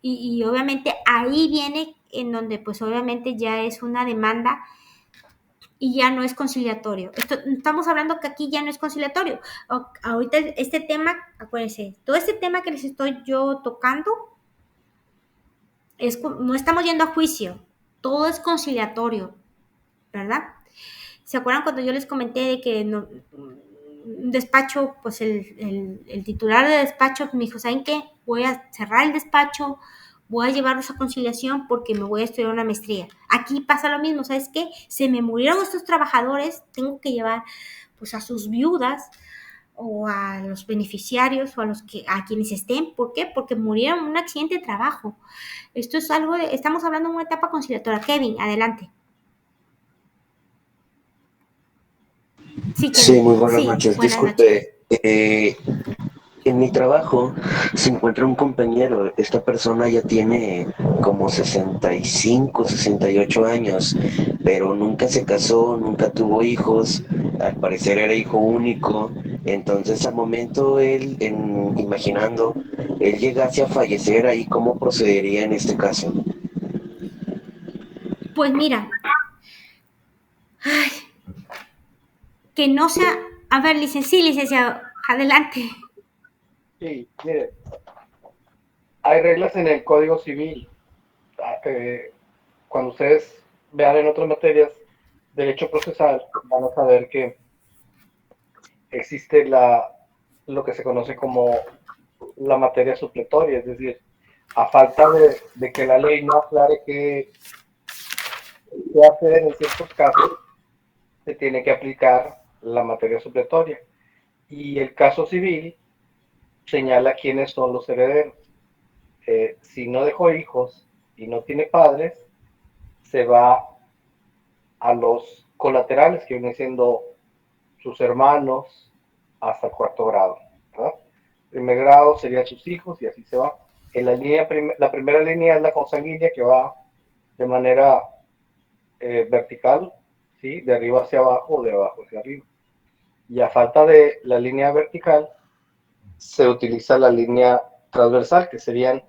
y obviamente ahí viene en donde pues obviamente ya es una demanda y ya no es conciliatorio. Estamos hablando que aquí ya no es conciliatorio. Ahorita este tema, acuérdense, todo este tema que les estoy yo tocando, no estamos yendo a juicio, todo es conciliatorio, ¿verdad? ¿Se acuerdan cuando yo les comenté de que un despacho, pues el titular de despacho me dijo, ¿saben qué? Voy a cerrar el despacho, voy a llevarlos a conciliación porque me voy a estudiar una maestría. Aquí pasa lo mismo, ¿sabes qué? Se me murieron estos trabajadores, tengo que llevar pues a sus viudas o a los beneficiarios o a quienes estén. ¿Por qué? Porque murieron en un accidente de trabajo. Esto es estamos hablando de una etapa conciliatoria. Kevin, adelante. Sí, muy buenas noches. Disculpe, en mi trabajo se encuentra un compañero. Esta persona ya tiene como 65, 68 años, pero nunca se casó, nunca tuvo hijos. Al parecer era hijo único. Entonces, al momento imaginando, él llegase a fallecer ahí, ¿cómo procedería en este caso? Pues mira, que no sea... A ver, licenciado, adelante. Sí, mire, hay reglas en el Código Civil. Cuando ustedes vean en otras materias derecho procesal, van a saber que existe lo que se conoce como la materia supletoria, es decir, a falta de que la ley no aclare qué hacer en ciertos casos, se tiene que aplicar la materia supletoria. Y el caso civil señala quiénes son los herederos. Si no dejó hijos y no tiene padres, se va a los colaterales, que vienen siendo sus hermanos hasta el cuarto grado, ¿verdad? Primer grado serían sus hijos y así se va. En la primera línea es la consanguínea, que va de manera vertical, ¿sí? De arriba hacia abajo o de abajo hacia arriba. Y a falta de la línea vertical, se utiliza la línea transversal, que serían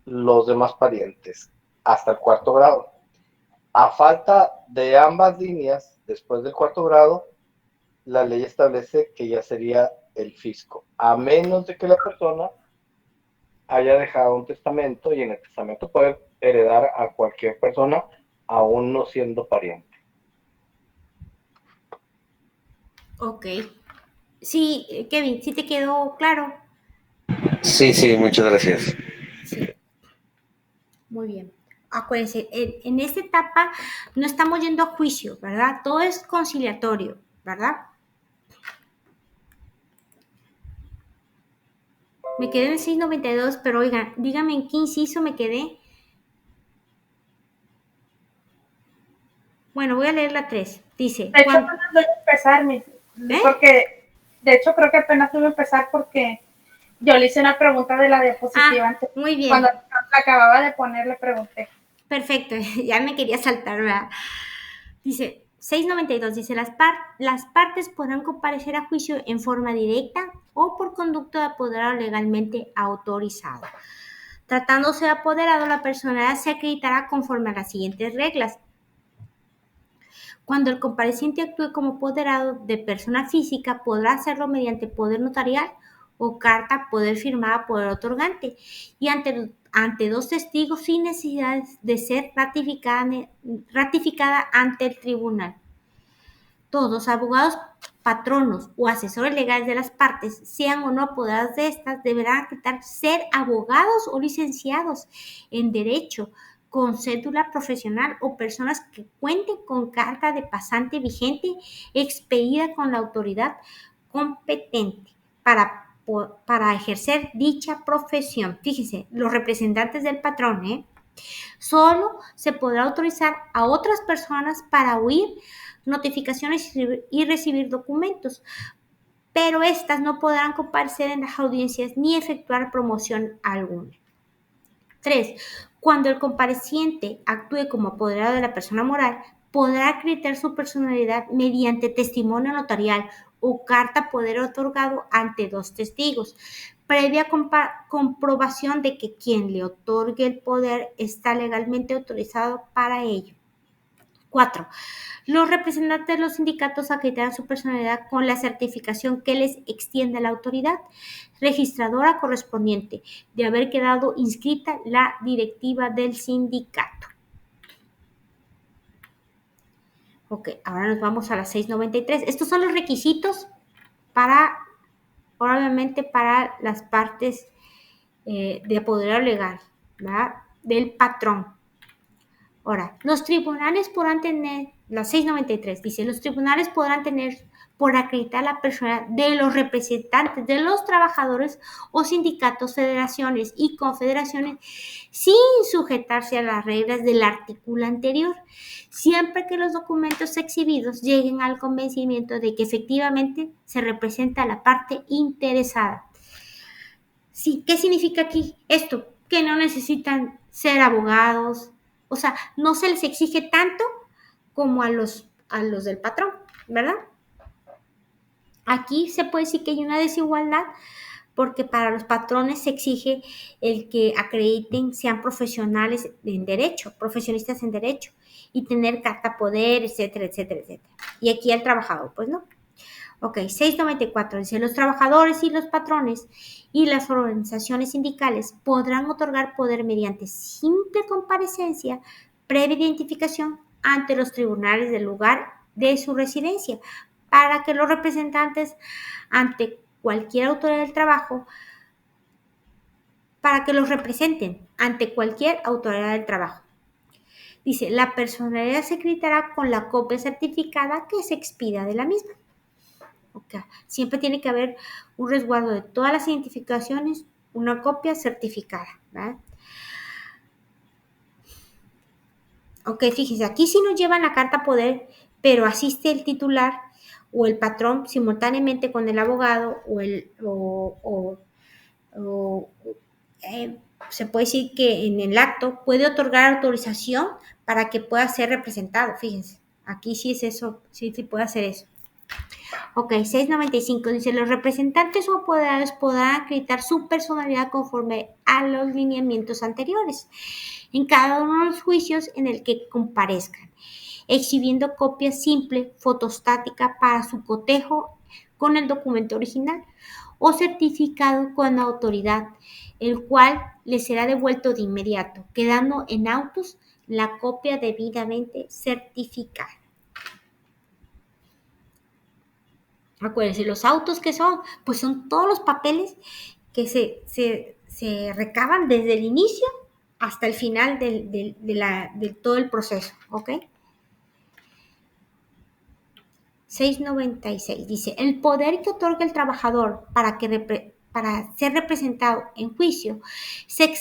los demás parientes, hasta el cuarto grado. A falta de ambas líneas, después del cuarto grado, la ley establece que ya sería el fisco, a menos de que la persona haya dejado un testamento, y en el testamento puede heredar a cualquier persona, aún no siendo pariente. Ok. Sí, Kevin, ¿sí te quedó claro? Sí, sí, muchas gracias. Sí. Muy bien. Acuérdense, en esta etapa no estamos yendo a juicio, ¿verdad? Todo es conciliatorio, ¿verdad? Me quedé en el 692, pero oigan, díganme en qué inciso me quedé. Bueno, voy a leer la 3. Dice, De hecho, apenas voy a empezar, porque, de hecho, creo que apenas voy a empezar porque yo le hice una pregunta de la diapositiva antes. Muy bien. Cuando la acababa de poner, le pregunté. Perfecto, ya me quería saltar, ¿verdad? Dice, 692, dice, las partes podrán comparecer a juicio en forma directa o por conducto de apoderado legalmente autorizado. Tratándose de apoderado, la personalidad se acreditará conforme a las siguientes reglas. Cuando el compareciente actúe como apoderado de persona física, podrá hacerlo mediante poder notarial o carta poder firmada por el otorgante y ante dos testigos sin necesidad de ser ratificada ante el tribunal. Todos, abogados, patronos o asesores legales de las partes, sean o no apoderados de estas, deberán acreditar ser abogados o licenciados en derecho con cédula profesional o personas que cuenten con carta de pasante vigente expedida con la autoridad competente para ejercer dicha profesión. Fíjense, los representantes del patrón, solo se podrá autorizar a otras personas para oír notificaciones y recibir documentos, pero estas no podrán comparecer en las audiencias ni efectuar promoción alguna. 3. Cuando el compareciente actúe como apoderado de la persona moral, podrá acreditar su personalidad mediante testimonio notarial o carta poder otorgado ante dos testigos, previa comprobación de que quien le otorgue el poder está legalmente autorizado para ello. 4. Los representantes de los sindicatos acreditarán su personalidad con la certificación que les extienda la autoridad registradora correspondiente de haber quedado inscrita la directiva del sindicato. Ok, ahora nos vamos a la 693. Estos son los requisitos obviamente para las partes de apoderado legal, ¿verdad? Del patrón. Ahora, los tribunales podrán tener, la 693 dice, los tribunales podrán tener por acreditar la persona de los representantes de los trabajadores o sindicatos, federaciones y confederaciones sin sujetarse a las reglas del artículo anterior, siempre que los documentos exhibidos lleguen al convencimiento de que efectivamente se representa a la parte interesada. Sí, ¿qué significa aquí esto? Que no necesitan ser abogados, o sea, no se les exige tanto como a los del patrón, ¿verdad? Aquí se puede decir que hay una desigualdad porque para los patrones se exige el que acrediten, sean profesionales en derecho, profesionistas en derecho, y tener carta poder, etcétera, etcétera, etcétera. Y aquí al trabajador, pues no. Ok, 694 dice, los trabajadores y los patrones y las organizaciones sindicales podrán otorgar poder mediante simple comparecencia, previa identificación ante los tribunales del lugar de su residencia, para que los representantes ante cualquier autoridad del trabajo para que los representen ante cualquier autoridad del trabajo. Dice, la personalidad se acreditará con la copia certificada que se expida de la misma. Okay. Siempre tiene que haber un resguardo de todas las identificaciones, una copia certificada, ¿verdad? Ok, fíjense, aquí sí nos llevan la carta poder, pero asiste el titular o el patrón simultáneamente con el abogado se puede decir que en el acto puede otorgar autorización para que pueda ser representado, fíjense, aquí sí es eso, sí puede hacer eso. Ok, 695 dice, los representantes o apoderados podrán acreditar su personalidad conforme a los lineamientos anteriores en cada uno de los juicios en el que comparezcan, exhibiendo copia simple fotostática para su cotejo con el documento original o certificado con autoridad, el cual le será devuelto de inmediato, quedando en autos la copia debidamente certificada. Acuérdense, los autos que son, pues son todos los papeles que se recaban desde el inicio hasta el final de todo el proceso, ¿ok? 696 dice, el poder que otorga el trabajador para ser representado en juicio se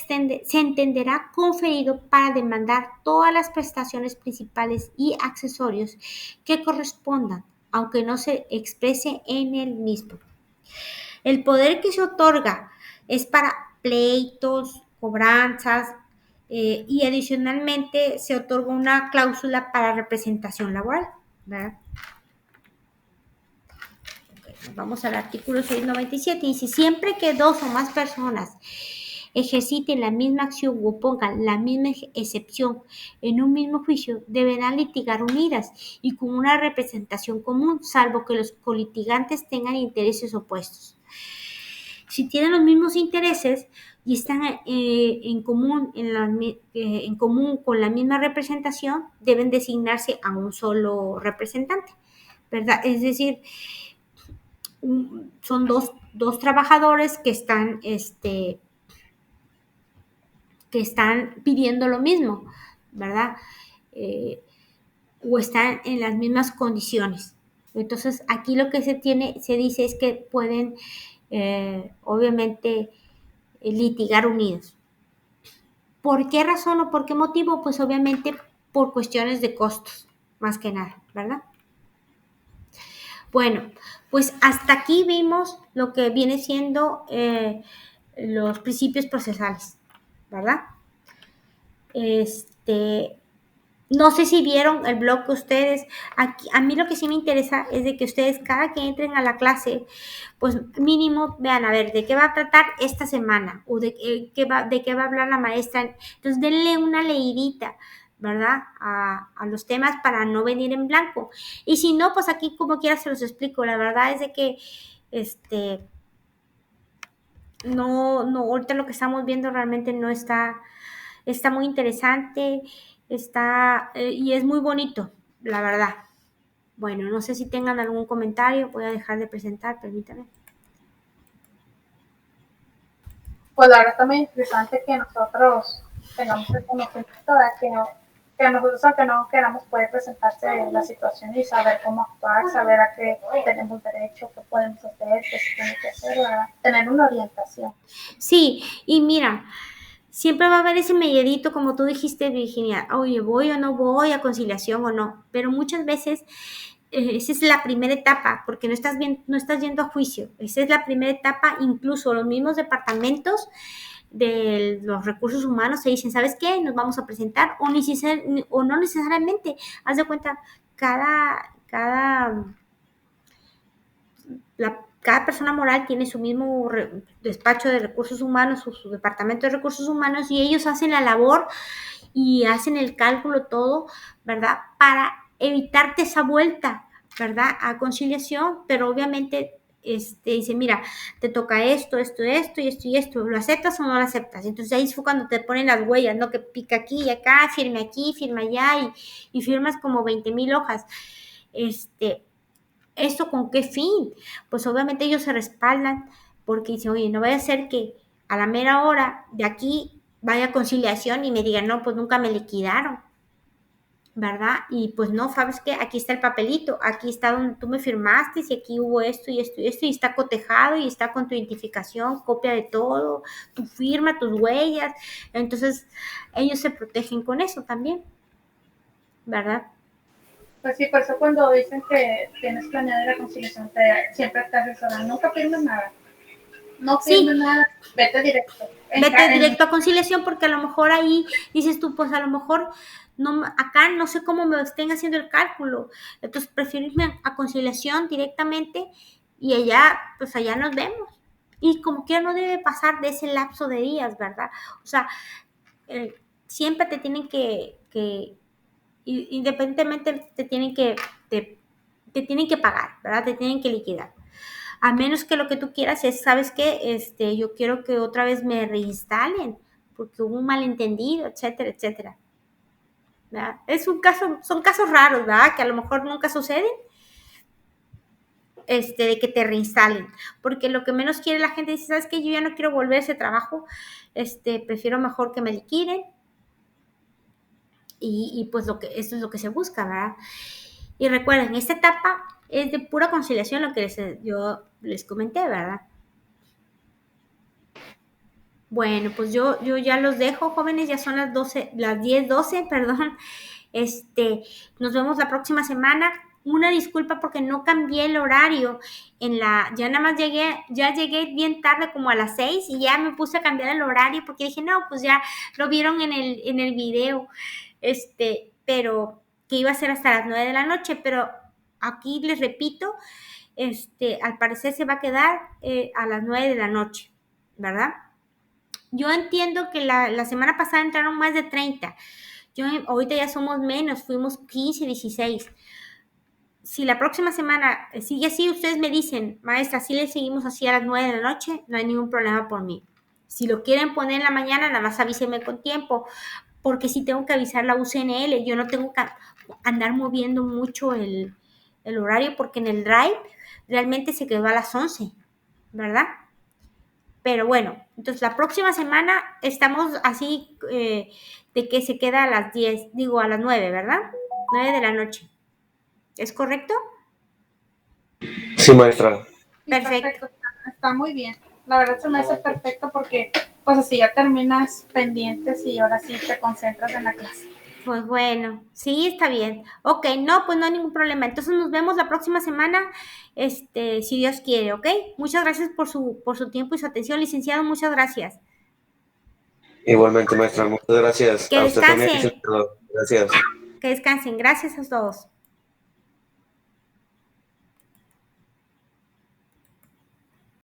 entenderá conferido para demandar todas las prestaciones principales y accesorios que correspondan, aunque no se exprese en el mismo. El poder que se otorga es para pleitos, cobranzas y adicionalmente se otorga una cláusula para representación laboral, ¿verdad? Vamos al artículo 697, dice, siempre que dos o más personas ejerciten la misma acción o pongan la misma excepción en un mismo juicio, deberán litigar unidas y con una representación común, salvo que los colitigantes tengan intereses opuestos. Si tienen los mismos intereses y están en común con la misma representación, deben designarse a un solo representante, ¿verdad? Es decir, son dos trabajadores que están pidiendo lo mismo, ¿verdad? O están en las mismas condiciones. Entonces, aquí lo que se dice es que pueden, obviamente, litigar unidos. ¿Por qué razón o por qué motivo? Pues obviamente por cuestiones de costos, más que nada, ¿verdad? Bueno, pues hasta aquí vimos lo que viene siendo los principios procesales, ¿verdad? No sé si vieron el blog que ustedes, aquí, a mí lo que sí me interesa es de que ustedes cada que entren a la clase, pues mínimo vean a ver de qué va a tratar esta semana o de qué va a hablar la maestra. Entonces denle una leidita, ¿verdad? A los temas para no venir en blanco. Y si no, pues aquí como quiera se los explico. La verdad es de que no, ahorita lo que estamos viendo realmente no está muy interesante, y es muy bonito, la verdad. Bueno, no sé si tengan algún comentario, voy a dejar de presentar, permítanme. Pues la verdad también interesante que nosotros tengamos el conocimiento de que nosotros, aunque no queramos, poder presentarse en la situación y saber cómo actuar, saber a qué tenemos derecho, qué podemos hacer, qué se tiene que hacer, ¿verdad? Tener una orientación. Sí, y mira, siempre va a haber ese medidito, como tú dijiste, Virginia, oye, ¿voy o no voy a conciliación o no? Pero muchas veces esa es la primera etapa, porque no estás yendo a juicio. Esa es la primera etapa, incluso los mismos departamentos de los recursos humanos se dicen, ¿sabes qué? Nos vamos a presentar, o no necesariamente. Haz de cuenta, cada persona moral tiene su mismo despacho de recursos humanos, su departamento de recursos humanos, y ellos hacen la labor y hacen el cálculo todo, ¿verdad? Para evitarte esa vuelta, ¿verdad? A conciliación, pero obviamente dice, mira, te toca esto, esto, esto y esto y esto, ¿lo aceptas o no lo aceptas? Entonces ahí fue cuando te ponen las huellas, ¿no? Que pica aquí y acá, firme aquí, firme allá y firmas como 20,000 hojas. ¿Esto con qué fin? Pues obviamente ellos se respaldan porque dicen, oye, no vaya a ser que a la mera hora de aquí vaya a conciliación y me digan, no, pues nunca me liquidaron, ¿verdad? Y pues no, ¿sabes qué? Aquí está el papelito, aquí está donde tú me firmaste, y aquí hubo esto y esto y esto, y está cotejado y está con tu identificación, copia de todo, tu firma, tus huellas. Entonces, ellos se protegen con eso también, ¿verdad? Pues sí, por eso cuando dicen que tienes planeada la conciliación, siempre te asesoran, nunca firmes nada. No firmes Sí, nada, vete directo. vete directo a conciliación porque a lo mejor ahí dices tú, pues a lo mejor no, acá no sé cómo me estén haciendo el cálculo, entonces prefiero irme a conciliación directamente y allá, pues allá nos vemos. Y como que no debe pasar de ese lapso de días, ¿verdad? O sea, siempre te tienen independientemente te tienen que pagar, ¿verdad? Te tienen que liquidar. A menos que lo que tú quieras es, ¿sabes qué? Yo quiero que otra vez me reinstalen porque hubo un malentendido, etcétera, etcétera. ¿Verdad? Son casos raros, ¿verdad? Que a lo mejor nunca suceden, de que te reinstalen. Porque lo que menos quiere la gente dice, ¿sabes qué? Yo ya no quiero volver a ese trabajo, prefiero mejor que me liquiden. Y pues esto es lo que se busca, ¿verdad? Y recuerden, esta etapa es de pura conciliación, lo que yo les comenté, ¿verdad? Bueno, pues yo ya los dejo, jóvenes, ya son las 12, las 10:12, perdón. Nos vemos la próxima semana. Una disculpa porque no cambié el horario ya nada más ya llegué bien tarde como a las 6 y ya me puse a cambiar el horario porque dije, no, pues ya lo vieron en el video, pero que iba a ser hasta las 9 de la noche, pero aquí les repito, al parecer se va a quedar a las 9 de la noche, ¿verdad? Yo entiendo que la semana pasada entraron más de 30. Ahorita ya somos menos, fuimos 15, 16. Si la próxima semana sigue así, ustedes me dicen, maestra, si le seguimos así a las 9 de la noche, no hay ningún problema por mí. Si lo quieren poner en la mañana, nada más avísenme con tiempo, porque sí tengo que avisar la UCNL. Yo no tengo que andar moviendo mucho el horario, porque en el drive realmente se quedó a las 11, ¿verdad? Pero bueno, entonces la próxima semana estamos así de que se queda a las 10, digo a las 9, ¿verdad? 9 de la noche. ¿Es correcto? Sí, maestra. Perfecto. Está muy bien. La verdad se me hace perfecto porque pues así ya terminas pendientes y ahora sí te concentras en la clase. Pues bueno, sí, está bien. Ok, no, pues no hay ningún problema. Entonces nos vemos la próxima semana, si Dios quiere, ¿ok? Muchas gracias por su tiempo y su atención, licenciado, muchas gracias. Igualmente, maestra, muchas gracias. Que A usted también, descansen, licenciado. Gracias. que descansen. Gracias a todos.